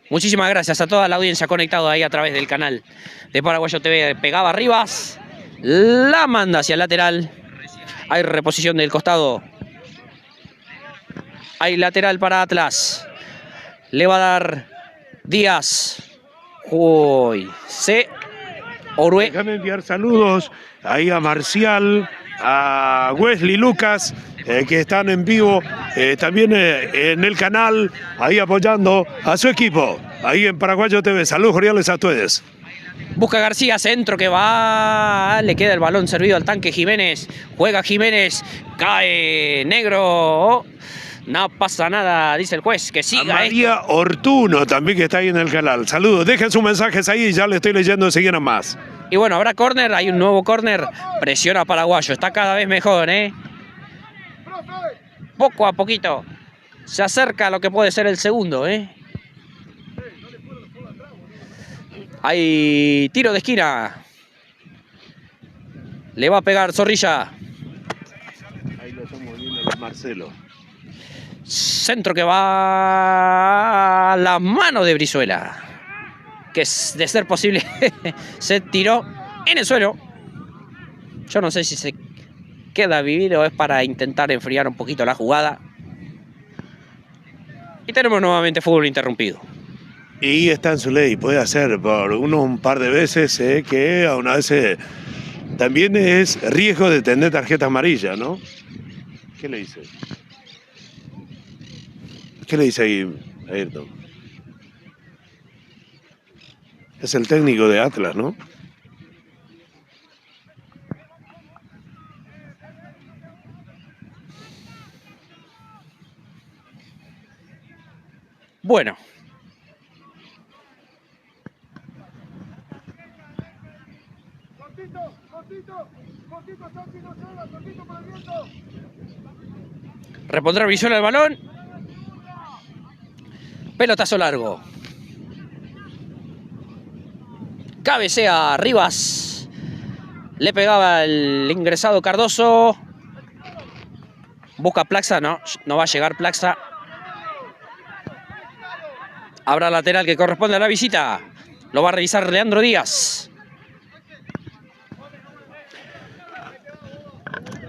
Muchísimas gracias a toda la audiencia conectada ahí a través del canal de Paraguayo TV. Pegaba Rivas. La manda hacia el lateral. Hay reposición del costado. Hay lateral para Atlas. Le va a dar Díaz. Uy. Orue. Déjame enviar saludos ahí a Marcial, a Wesley Lucas, que están en vivo también en el canal, ahí apoyando a su equipo, ahí en Paraguayo TV. Saludos cordiales a ustedes. Busca García, centro que va. Le queda el balón servido al tanque Jiménez. Juega Jiménez. Cae Negro. No pasa nada, dice el juez, que siga. María Ortuno también que está ahí en el canal. Saludos, dejen sus mensajes ahí, ya le estoy leyendo enseguida más. Y bueno, habrá córner, hay un nuevo córner. Presiona Paraguayo, está cada vez mejor, ¿eh? Poco a poquito se acerca a lo que puede ser el segundo, ¿eh? Hay tiro de esquina. Le va a pegar Zorrilla. Ahí lo estamos viendo Marcelo. Centro que va a la mano de Brizuela. Que de ser posible se tiró en el suelo. Yo no sé si se queda a vivir o es para intentar enfriar un poquito la jugada. Y tenemos nuevamente fútbol interrumpido. Y está en su ley, puede hacer por un par de veces que a una vez también es riesgo de tener tarjeta amarilla, ¿no? ¿Qué le dice? ¿Qué le dice ahí, Ayrton? Es el técnico de Atlas, ¿no? Bueno. Repondrá Brizuela el balón. Pelotazo largo. Cabecea Rivas. Le pegaba el ingresado Cardoso. Busca Plaxa, no va a llegar Plaxa. Habrá lateral que corresponde a la visita. Lo va a revisar Leandro Díaz.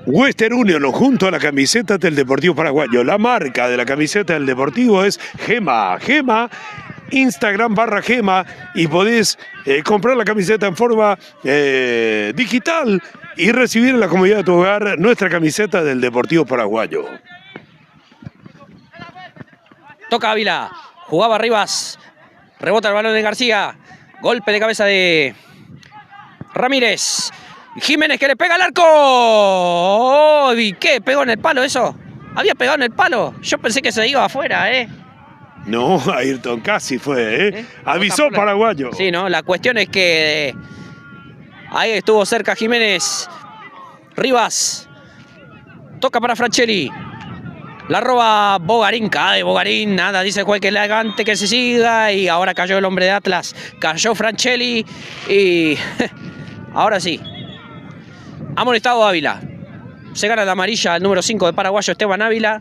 Western Union junto a la camiseta del Deportivo Paraguayo. La marca de la camiseta del Deportivo es Gema. Gema, Instagram /Gema, y podés comprar la camiseta en forma digital y recibir en la comodidad de tu hogar nuestra camiseta del Deportivo Paraguayo. Toca Ávila. Jugaba Rivas. Rebota el balón de García. Golpe de cabeza de Ramírez. Jiménez que le pega al arco. ¡Oh! ¿Y qué? ¿Pegó en el palo eso? ¿Había pegado en el palo? Yo pensé que se iba afuera, No, Ayrton casi fue, Avisó Paraguayo. Sí, ¿no? La cuestión es que ahí estuvo cerca Jiménez. Rivas. Toca para Franchelli. La roba Bogarín, cae Bogarín, nada, dice el juez que elegante que se siga, y ahora cayó el hombre de Atlas, cayó Franchelli y ahora sí. Amonestado Ávila. Se gana la amarilla el número 5 de paraguayo Esteban Ávila.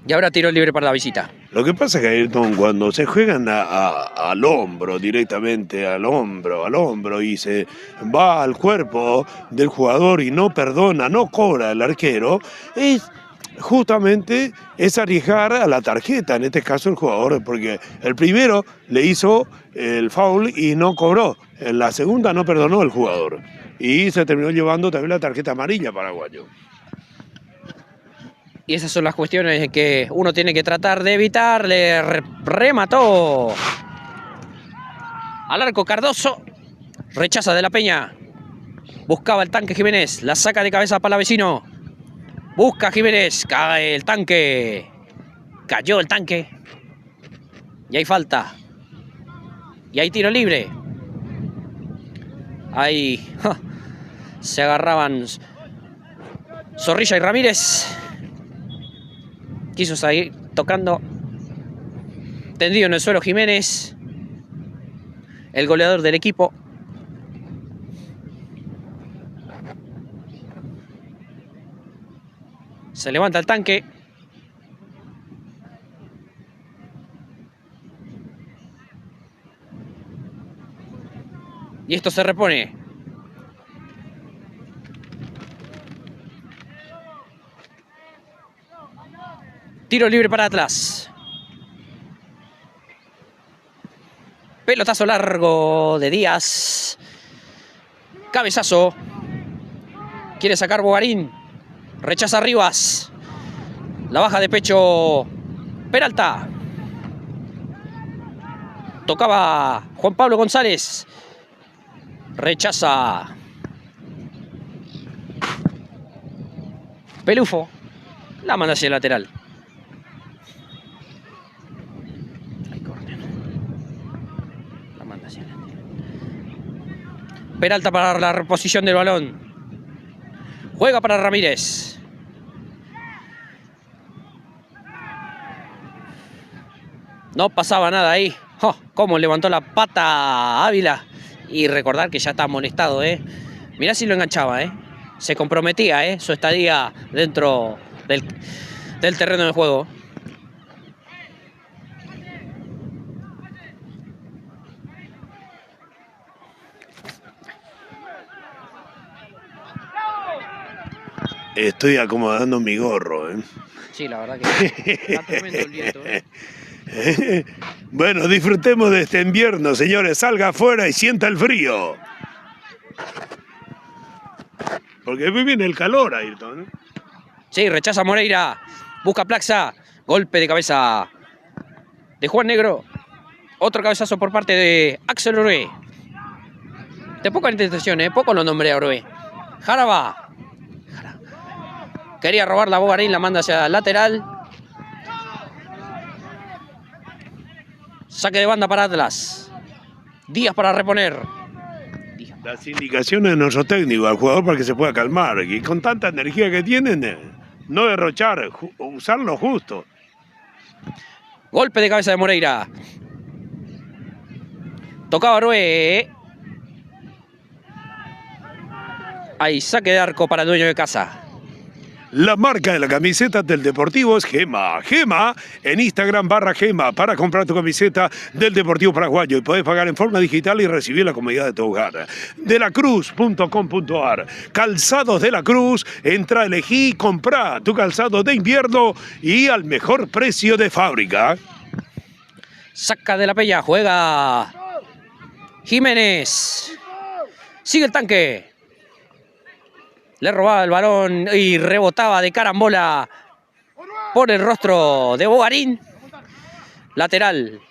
Y ahora tiro libre para la visita. Lo que pasa es que, Ayrton, cuando se juegan al hombro, directamente al hombro, y se va al cuerpo del jugador y no perdona, no cobra el arquero, es justamente arriesgar a la tarjeta, en este caso el jugador, porque el primero le hizo el foul y no cobró, en la segunda no perdonó el jugador, y se terminó llevando también la tarjeta amarilla paraguayo. Y esas son las cuestiones que uno tiene que tratar de evitar. Le remató al arco Cardoso. Rechaza de la Peña. Buscaba el tanque Jiménez. La saca de cabeza para la vecino. Busca Jiménez. Cae el tanque. Cayó el tanque. Y hay falta. Y hay tiro libre. Ahí se agarraban Zorrilla y Ramírez. Quiso seguir tocando. Tendido en el suelo Jiménez. El goleador del equipo. Se levanta el tanque. Y esto se repone. Tiro libre para Atlas. Pelotazo largo de Díaz. Cabezazo. Quiere sacar Bogarín. Rechaza Rivas. La baja de pecho Peralta. Tocaba Juan Pablo González. Rechaza Pelufo. La manda hacia el lateral. Peralta para la reposición del balón. Juega para Ramírez. No pasaba nada ahí. Oh, cómo levantó la pata Ávila. Y recordar que ya está amonestado, Mirá si lo enganchaba, Se comprometía, su estadía dentro del terreno de juego. Estoy acomodando mi gorro, Sí, la verdad que está tremendo el viento, Bueno, disfrutemos de este invierno, señores. Salga afuera y sienta el frío. Porque muy viene el calor, Ayrton. Sí, rechaza Moreira. Busca Plaxa. Golpe de cabeza de Juan Negro. Otro cabezazo por parte de Axel Orué. De poca intención, poco lo nombré a Orué. Jaraba. Quería robar la Bogarín, la manda hacia el lateral. Saque de banda para Atlas. Díaz para reponer. Las indicaciones de nuestro técnico al jugador para que se pueda calmar. Y con tanta energía que tienen, no derrochar, usarlo justo. Golpe de cabeza de Moreira. Tocaba Orué. Ahí, saque de arco para el dueño de casa. La marca de la camiseta del Deportivo es Gema. Gema en Instagram /Gema para comprar tu camiseta del Deportivo Paraguayo y podés pagar en forma digital y recibir la comodidad de tu hogar. delacruz.com.ar. Calzados de la Cruz. Entra, elegí, comprá tu calzado de invierno y al mejor precio de fábrica. Saca de la Peña, juega Jiménez. Sigue el tanque. Le robaba el balón y rebotaba de carambola por el rostro de Bogarín. Lateral.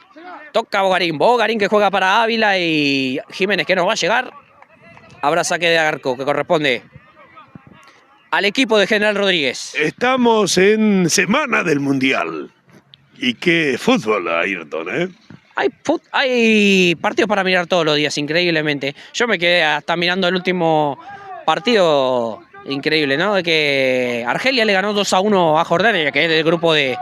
Toca Bogarín. Bogarín que juega para Ávila y Jiménez que no va a llegar. Habrá saque de arco que corresponde al equipo de General Rodríguez. Estamos en semana del Mundial. ¿Y qué fútbol, Ayrton, Hay partidos para mirar todos los días, increíblemente. Yo me quedé hasta mirando el último partido, increíble, ¿no? De que Argelia le ganó 2-1 a Jordania, que es del grupo de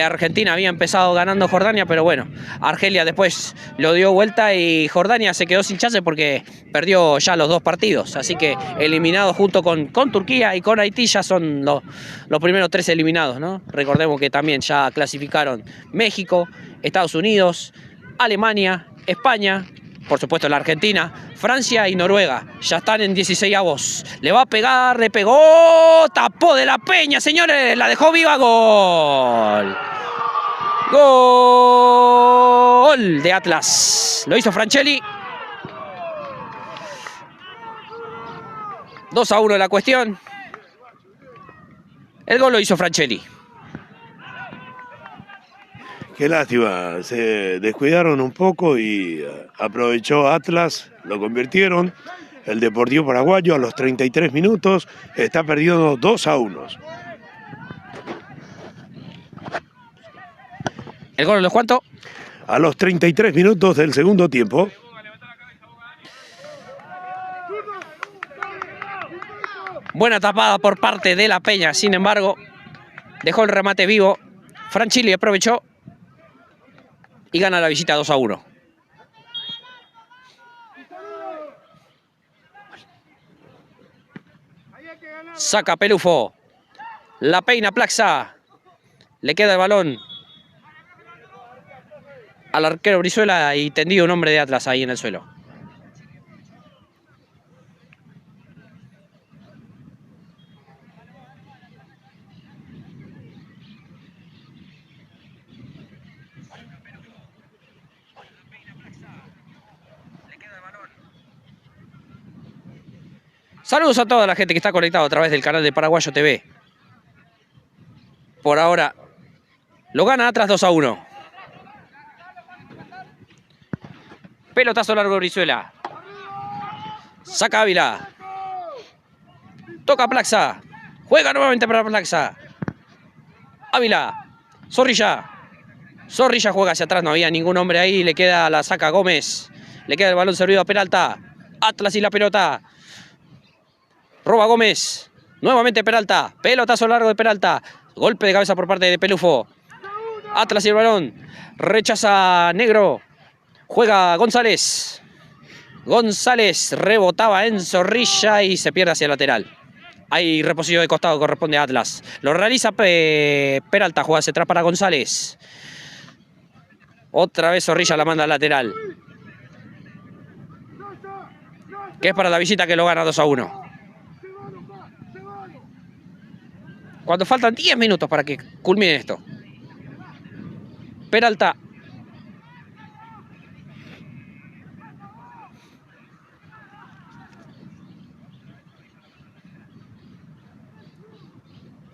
Argentina. Había empezado ganando Jordania, pero bueno, Argelia después lo dio vuelta y Jordania se quedó sin chance porque perdió ya los dos partidos. Así que eliminados junto con Turquía y con Haití ya son los primeros 3 eliminados, ¿no? Recordemos que también ya clasificaron México, Estados Unidos, Alemania, España, por supuesto la Argentina, Francia y Noruega. Ya están en 16avos. Le va a pegar, le pegó. Tapó de la Peña, señores. La dejó viva. Gol. Gol de Atlas. Lo hizo Franchelli. 2-1 la cuestión. El gol lo hizo Franchelli. Qué lástima, se descuidaron un poco y aprovechó Atlas, lo convirtieron. El Deportivo Paraguayo a los 33 minutos está perdiendo 2-1. ¿El gol de cuánto? A los 33 minutos del segundo tiempo. Buena tapada por parte de la Peña, sin embargo, dejó el remate vivo. Franchelli aprovechó y gana la visita 2-1. Saca Pelufo. La peina Plaxa. Le queda el balón al arquero Brizuela y tendido un hombre de Atlas ahí en el suelo. Saludos a toda la gente que está conectada a través del canal de Paraguayo TV. Por ahora lo gana Atlas 2-1. Pelotazo largo Brizuela. Saca Ávila. Toca Plaxa. Juega nuevamente para Plaxa. Ávila. Zorrilla. Zorrilla juega hacia atrás. No había ningún hombre ahí. Le queda la saca Gómez. Le queda el balón servido a Peralta. Atlas y la pelota. Roba Gómez. Nuevamente Peralta. Pelotazo largo de Peralta. Golpe de cabeza por parte de Pelufo. Atlas y el balón. Rechaza Negro. Juega González. González rebotaba en Zorrilla y se pierde hacia el lateral. Hay reposición de costado, corresponde a Atlas. Lo realiza Peralta, juega hacia atrás para González. Otra vez Zorrilla la manda al lateral. Que es para la visita, que lo gana 2-1. Cuando faltan 10 minutos para que culmine esto. Peralta.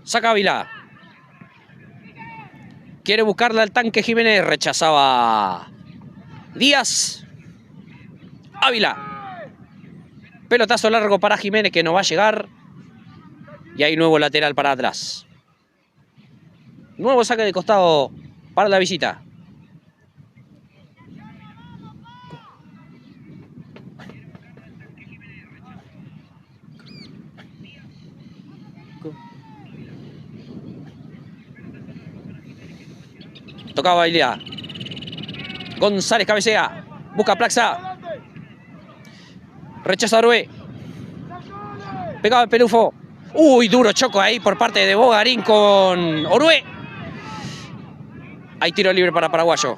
Saca Ávila. Quiere buscarla al tanque Jiménez. Rechazaba Díaz. Ávila. Pelotazo largo para Jiménez, que no va a llegar. Y hay nuevo lateral para atrás. Nuevo saque de costado para la visita. Tocaba Ávila. González cabecea. Busca Plaxa. Rechaza Orué. Pegaba el Pelufo. Uy, duro choco ahí por parte de Bogarín con Orué. Hay tiro libre para Paraguayo.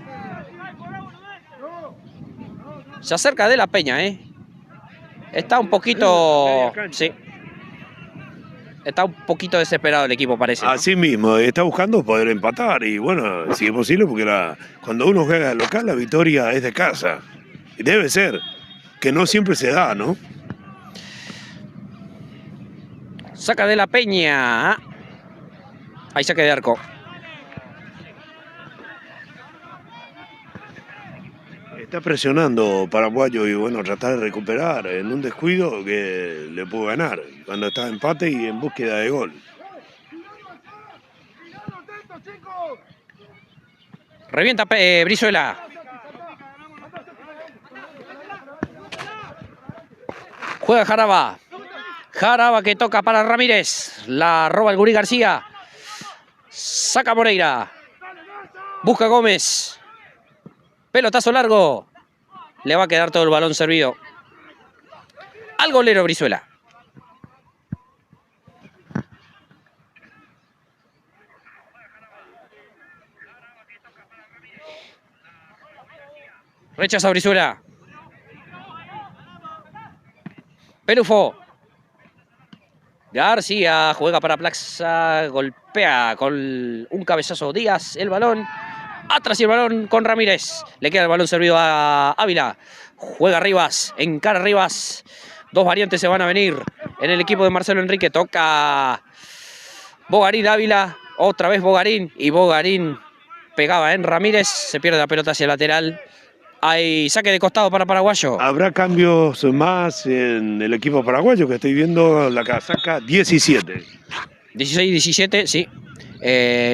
Se acerca de la Peña, ¿eh? Está un poquito... Sí. Está un poquito desesperado el equipo, parece, ¿no? Así mismo, está buscando poder empatar. Y bueno, si es posible, porque cuando uno juega de local, la victoria es de casa. Y debe ser, que no siempre se da, ¿no? Saca de la Peña. Ahí saque de arco. Está presionando Paraguayo y bueno, tratar de recuperar en un descuido que le pudo ganar. Cuando está en empate y en búsqueda de gol. Revienta Brizuela. Juega Jaraba. Jaraba que toca para Ramírez. La roba el Gurí García. Saca Moreira. Busca Gómez. Pelotazo largo. Le va a quedar todo el balón servido al golero Brizuela. Rechaza Brizuela. Pelufo. García juega para Plaxa. Golpea con un cabezazo Díaz el balón. Atrás y el balón con Ramírez. Le queda el balón servido a Ávila. Juega Rivas. Encara Rivas. Dos variantes se van a venir en el equipo de Marcelo Enrique. Toca Bogarín Ávila. Otra vez Bogarín. Y Bogarín pegaba en Ramírez. Se pierde la pelota hacia el lateral. Hay saque de costado para Paraguayo. ¿Habrá cambios más en el equipo paraguayo? Que estoy viendo la casaca 17. 16-17, sí.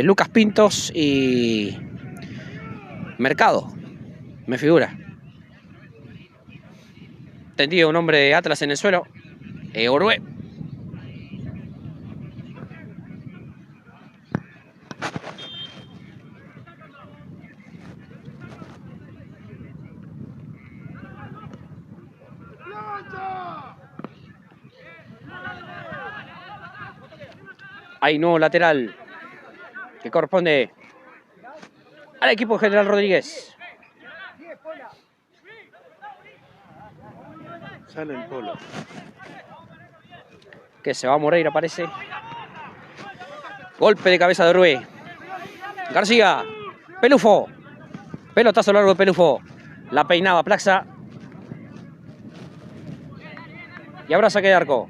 Lucas Pintos y Mercado, me figura. Tendido un hombre de Atlas en el suelo. Orué. Hay nuevo lateral que corresponde al equipo de General Rodríguez. Sale el Polo. Que se va Moreira, parece. Golpe de cabeza de Orué. García. Pelufo. Pelotazo largo de Pelufo. La peinaba Plaxa. Y ahora saque de arco.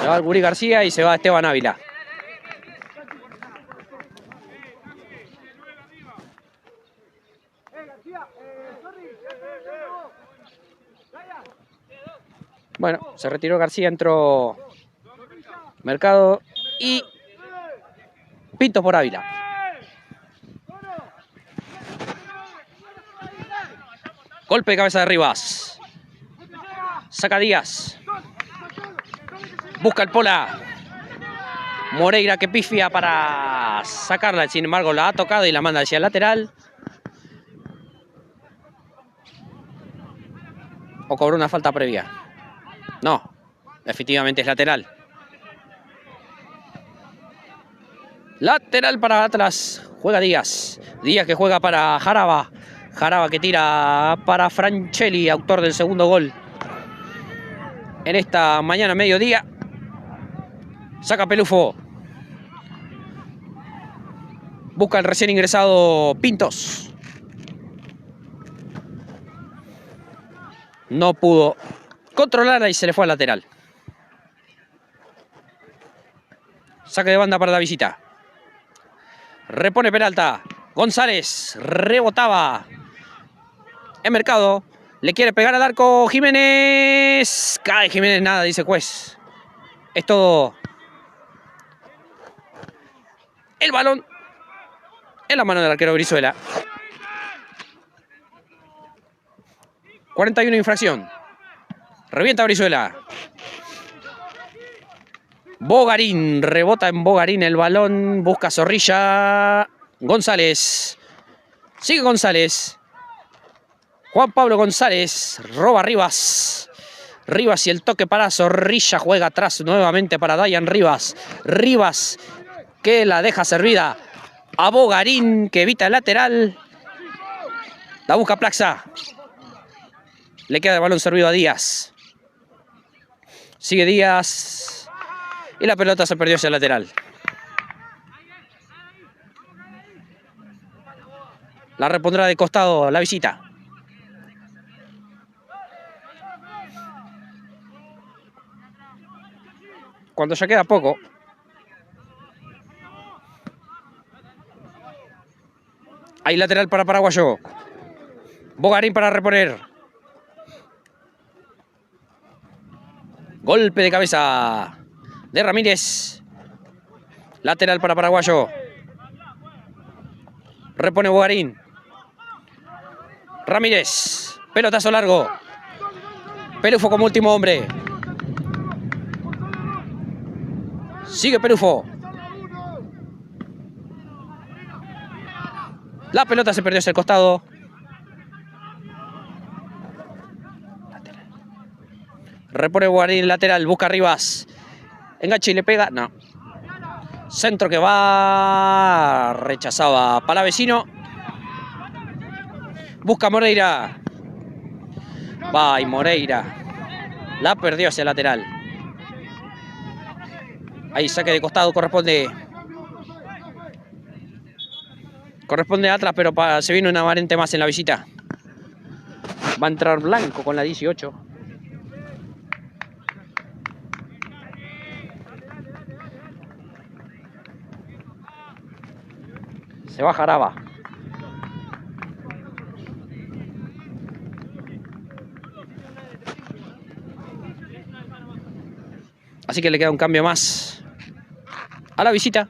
Se va el Gurí García y se va Esteban Ávila. Bueno, se retiró García, entró Mercado y Pinto por Ávila. Golpe de cabeza de Rivas. Saca Díaz. Busca el Pola. Moreira que pifia para sacarla. Sin embargo, la ha tocado y la manda hacia el lateral. ¿O cobró una falta previa? No. Efectivamente es lateral. Lateral para Atlas. Juega Díaz. Díaz que juega para Jaraba. Jaraba que tira para Franchelli, autor del segundo gol en esta mañana mediodía. Saca Pelufo. Busca el recién ingresado Pintos. No pudo controlarla y se le fue al lateral. Saque de banda para la visita. Repone Peralta. González rebotaba. En Mercado. Le quiere pegar al arco Jiménez. Cae Jiménez, nada, dice juez. Es todo. El balón en la mano del arquero Brizuela. 41 infracción. Revienta Brizuela. Bogarín. Rebota en Bogarín el balón. Busca Zorrilla. González. Sigue González. Juan Pablo González. Roba Rivas. Rivas y el toque para Zorrilla. Juega atrás nuevamente para Dayan Rivas. Rivas que la deja servida a Bogarín, que evita el lateral. La busca Plaxa. Le queda el balón servido a Díaz. Sigue Díaz. Y la pelota se perdió hacia el lateral. La repondrá de costado la visita. Cuando ya queda poco. Hay lateral para Paraguayo. Bogarín para reponer. Golpe de cabeza de Ramírez. Lateral para Paraguayo. Repone Bogarín. Ramírez. Pelotazo largo. Pelufo como último hombre. Sigue Pelufo. La pelota se perdió hacia el costado. Repone Bogarín lateral. Busca Rivas. Enganche y le pega. No. Centro que va. Rechazaba Palavecino. Busca Moreira. Va y Moreira. La perdió hacia el lateral. Ahí saque de costado corresponde. Corresponde a Atlas, pero se viene una variante más en la visita. Va a entrar Blanco con la 18. Se va Jaraba. Así que le queda un cambio más a la visita.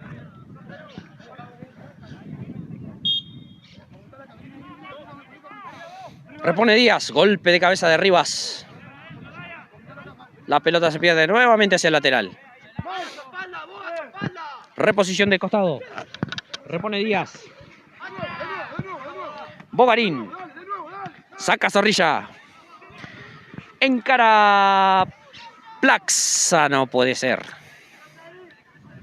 Repone Díaz. Golpe de cabeza de Rivas. La pelota se pierde nuevamente hacia el lateral. Reposición de costado. Repone Díaz. Bogarín. Saca Zorrilla. Encara Plaxa. No puede ser.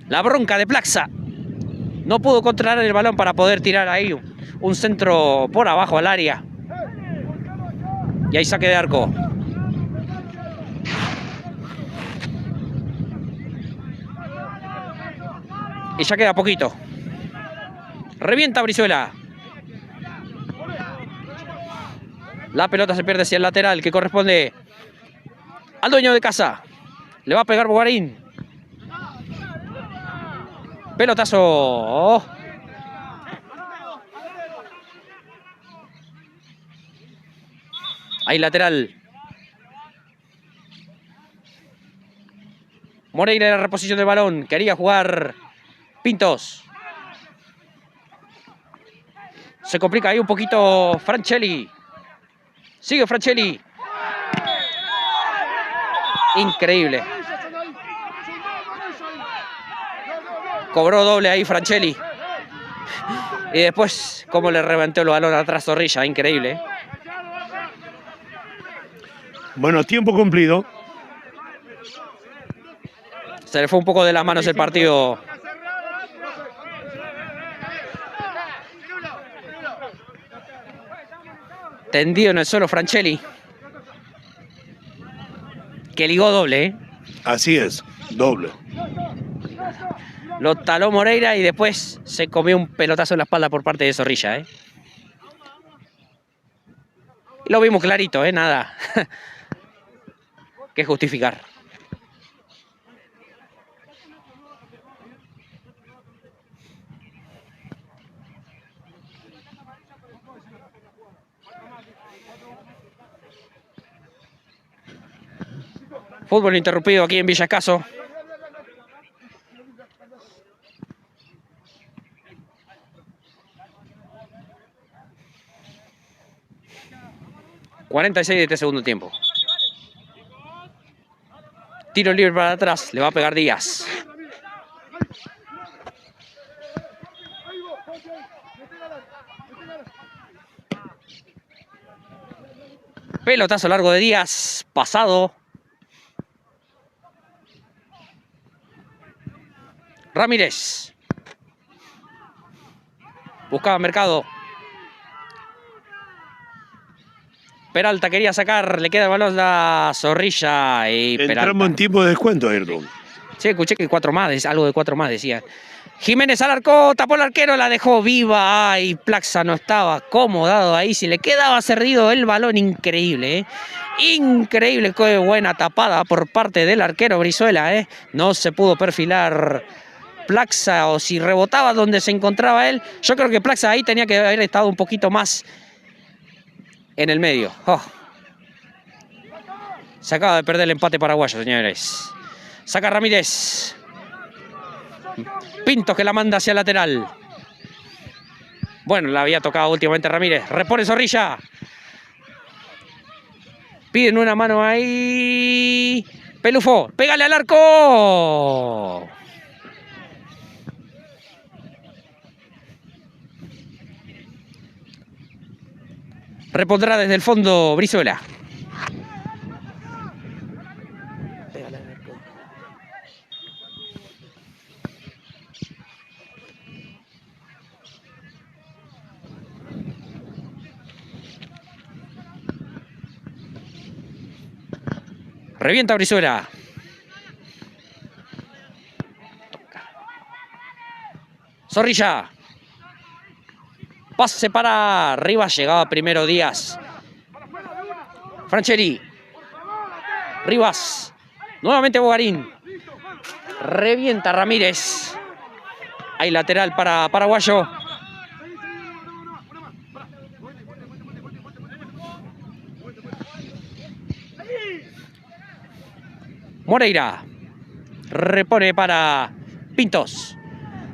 La bronca de Plaxa. No pudo controlar el balón para poder tirar ahí un centro por abajo al área. Y ahí saque de arco. Y ya queda poquito. Revienta Brizuela. La pelota se pierde hacia el lateral, que corresponde al dueño de casa. Le va a pegar Bogarín. Pelotazo. Ahí lateral. Moreira en la reposición del balón. Quería jugar Pintos. Se complica ahí un poquito Franchelli. Sigue Franchelli. Increíble. Cobró doble ahí Franchelli. Y después, cómo le reventó el balón atrás Zorrilla. Increíble. Bueno, tiempo cumplido. Se le fue un poco de las manos el partido. Tendido en el suelo Franchelli. Que ligó doble, ¿eh? Así es, doble. Lo taló Moreira y después se comió un pelotazo en la espalda por parte de Zorrilla, ¿eh? Y lo vimos clarito, ¿eh? Nada que justificar. Fútbol interrumpido aquí en Villa Escaso. ...46 de este segundo tiempo. Tiro libre para atrás. Le va a pegar Díaz. Pelotazo largo de Díaz. Pasado. Ramírez. Buscaba Mercado. Peralta quería sacar, le queda el balón a Zorrilla y Peralta. Entramos en tiempo de descuento, Ayrton. Sí, escuché que 4 más, algo de 4 más decía. Jiménez al arco, tapó el arquero, la dejó viva. Ay, Plaxa no estaba acomodado ahí, si le quedaba cerrido el balón, increíble, ¿eh? Increíble, qué buena tapada por parte del arquero Brizuela, ¿eh? No se pudo perfilar Plaxa, o si rebotaba donde se encontraba él. Yo creo que Plaxa ahí tenía que haber estado un poquito más en el medio. Oh. Se acaba de perder el empate paraguayo, señores. Saca Ramírez. Pintos que la manda hacia el lateral. Bueno, la había tocado últimamente Ramírez. Repone Zorrilla. Piden una mano ahí. Pelufo, pégale al arco. Repondrá desde el fondo Brizuela. Revienta Brizuela. Zorrilla. Pase para Rivas. Llegaba primero Díaz. Franchelli. Rivas. Nuevamente Bogarín. Revienta Ramírez. Hay lateral para Paraguayo. Moreira. Repone para Pintos.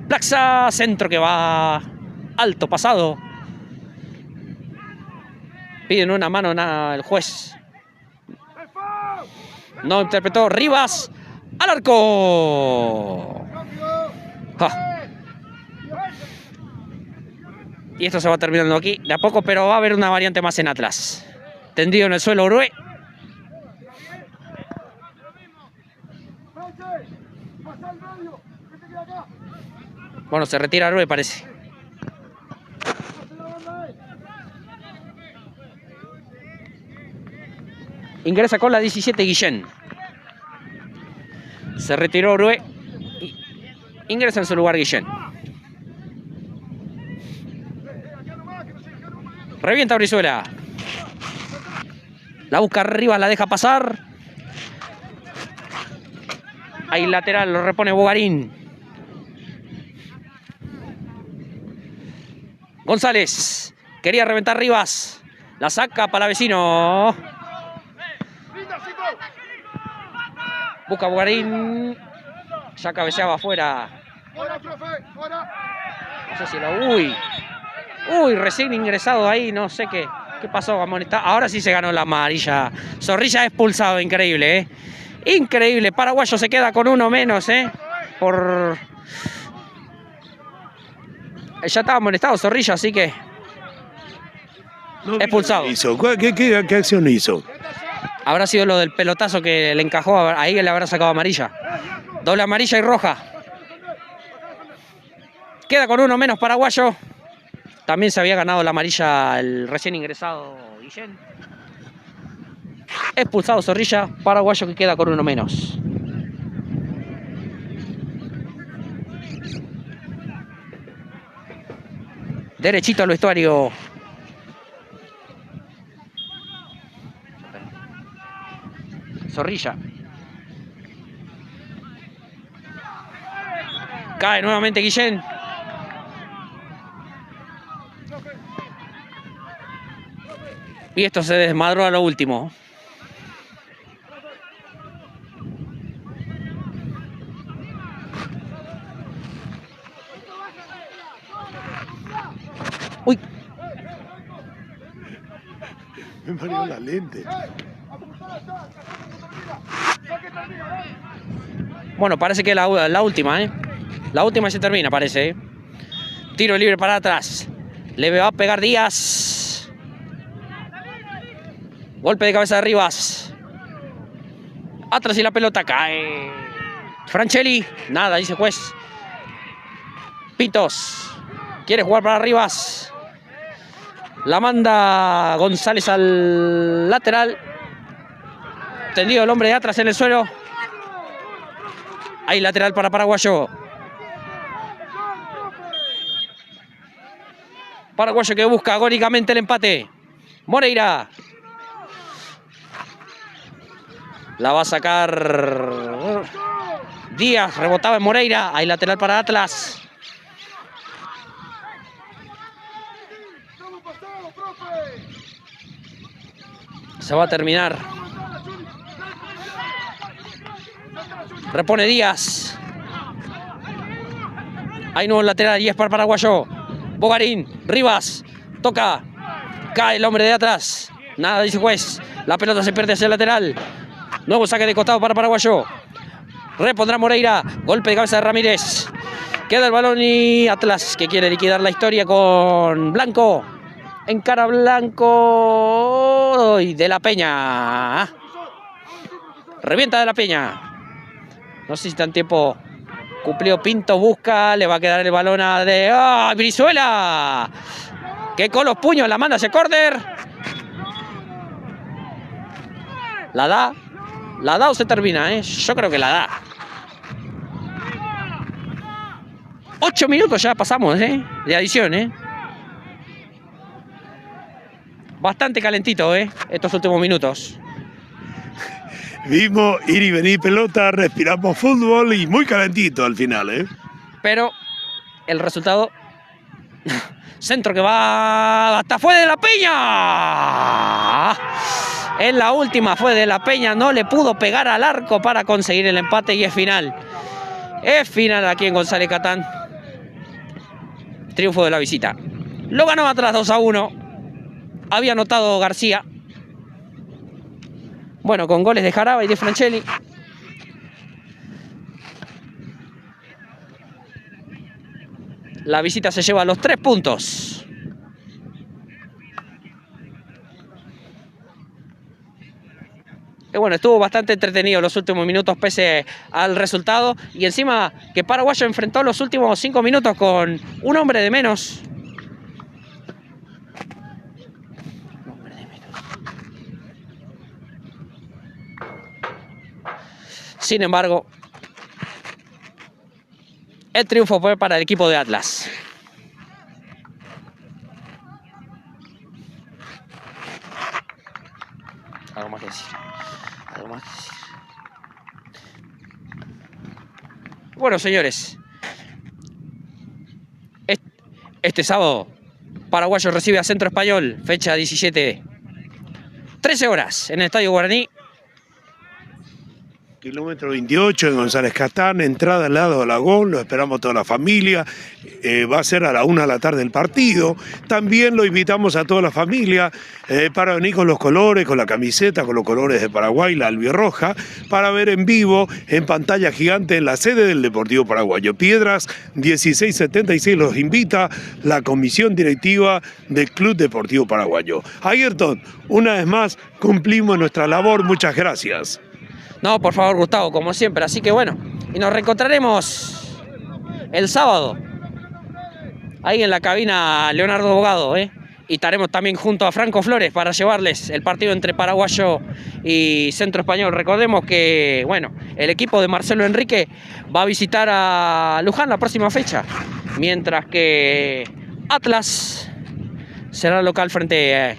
Plaxa, centro que va alto pasado. Piden una mano el juez. No interpretó. Rivas al arco. Ja. Y esto se va terminando aquí de a poco, pero va a haber una variante más en Atlas. Tendido en el suelo Urué. Bueno, se retira Urué, parece. Ingresa con la 17 Guillén. Se retiró Urué. Ingresa en su lugar Guillén. Revienta Brizuela. La busca arriba, la deja pasar. Ahí lateral, lo repone Bogarín. González. Quería reventar Rivas. La saca para vecino. Busca Bogarín. Ya cabeceaba afuera. No sé si lo... Uy, recién ingresado ahí. No sé qué ¿Qué pasó, amonestado? Ahora sí se ganó la amarilla. Zorrilla expulsado, increíble, ¿eh? Increíble. Paraguayo se queda con uno menos, ¿eh? Por... Ya estaba amonestado Zorrilla, así que... No, expulsado. ¿Qué acción hizo? Habrá sido lo del pelotazo que le encajó, ahí le habrá sacado amarilla. Doble amarilla y roja. Queda con uno menos Paraguayo. También se había ganado la amarilla el recién ingresado Guillén. Expulsado Zorrilla, Paraguayo que queda con uno menos. Derechito al vestuario. Zorrilla. Cae nuevamente Guillén. Y esto se desmadró a lo último. Uy. Me mareó la lente. Bueno, parece que es la última, ¿eh? La última se termina, parece, ¿eh? Tiro libre para atrás. Le va a pegar Díaz. Golpe de cabeza de Rivas. Atrás y la pelota cae. Franchelli. Nada, dice juez. Pitos. Quiere jugar para Rivas. La manda González al lateral. Tendido el hombre de atrás en el suelo. Hay lateral para Paraguayo. Paraguayo que busca agónicamente el empate. Moreira. La va a sacar Díaz. Rebotaba en Moreira. Hay lateral para Atlas. Se va a terminar. Repone Díaz. Hay nuevo lateral y es para Paraguayo. Bogarín, Rivas, toca. Cae el hombre de atrás. Nada, dice juez. La pelota se pierde hacia el lateral. Nuevo saque de costado para Paraguayo. Repondrá Moreira. Golpe de cabeza de Ramírez. Queda el balón y Atlas que quiere liquidar la historia con Blanco. Encara Blanco y de la Peña. Revienta de la Peña. No sé si está en tiempo cumplido. Pinto busca, le va a quedar el balón a de... ¡Ah! Brizuela, que con los puños la manda hacia córner. ¿La da o se termina? Yo creo que la da. 8 minutos ya pasamos, de adición, Bastante calentito, estos últimos minutos. Vimos ir y venir pelota, respiramos fútbol y muy calentito al final, Pero el resultado... Centro que va hasta fue de la Peña. En la última fue de la Peña, no le pudo pegar al arco para conseguir el empate y es final. Es final aquí en González Catán. Triunfo de la visita. Lo ganó Atlas 2-1. Había anotado García. Bueno, con goles de Jaraba y de Franchelli. La visita se lleva los 3 puntos. Y bueno, estuvo bastante entretenido los últimos minutos pese al resultado. Y encima que Paraguayo enfrentó los últimos 5 minutos con un hombre de menos. Sin embargo, el triunfo fue para el equipo de Atlas. Algo más que decir. Bueno, señores. Este sábado, Paraguayo recibe a Centro Español, fecha 17. 13 horas en el Estadio Guaraní. Kilómetro 28 en González Catán, entrada al lado de Lagón, lo esperamos toda la familia, va a ser a la 1 de la tarde el partido. También lo invitamos a toda la familia para venir con los colores, con la camiseta, con los colores de Paraguay, la albirroja, para ver en vivo, en pantalla gigante, en la sede del Deportivo Paraguayo. Piedras 1676 los invita la comisión directiva del Club Deportivo Paraguayo. Ayrton, una vez más cumplimos nuestra labor, muchas gracias. No, por favor, Gustavo, como siempre. Así que bueno, y nos reencontraremos el sábado, ahí en la cabina Leonardo Bogado, Y estaremos también junto a Franco Flores para llevarles el partido entre Paraguayo y Centro Español. Recordemos que, bueno, el equipo de Marcelo Enrique va a visitar a Luján la próxima fecha, mientras que Atlas será local frente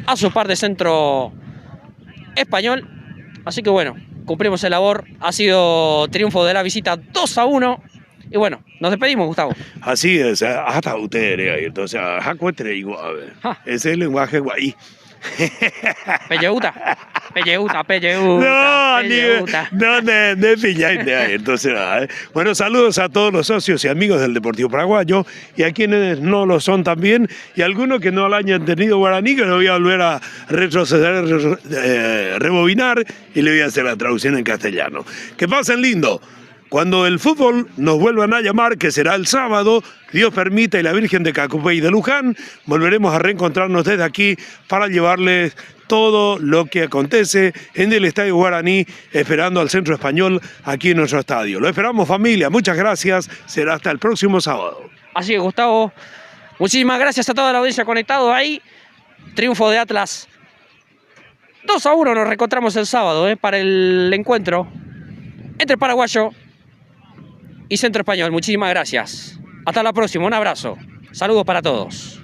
a su par de Centro Español. Así que bueno, cumplimos el labor, ha sido triunfo de la visita 2-1 y bueno, nos despedimos, Gustavo. Así es, hasta ustedes, Ayrton, o sea, jacuetre igual, ese es el lenguaje guay. Pelleuta. No, de pilláis de ahí, entonces nada. Bueno, saludos a todos los socios y amigos del Deportivo Paraguayo y a quienes no lo son también y algunos que no lo hayan tenido guaraní, que lo voy a volver a retroceder, rebobinar y le voy a hacer la traducción en castellano. Que pasen lindo. Cuando el fútbol nos vuelvan a llamar, que será el sábado, Dios permita y la Virgen de Cacupey de Luján, volveremos a reencontrarnos desde aquí para llevarles todo lo que acontece en el Estadio Guaraní, esperando al Centro Español aquí en nuestro estadio. Lo esperamos, familia, muchas gracias, será hasta el próximo sábado. Así es, Gustavo, muchísimas gracias a toda la audiencia conectado ahí, triunfo de Atlas 2-1, nos reencontramos el sábado para el encuentro entre Paraguayo y Centro Español. Muchísimas gracias. Hasta la próxima. Un abrazo. Saludos para todos.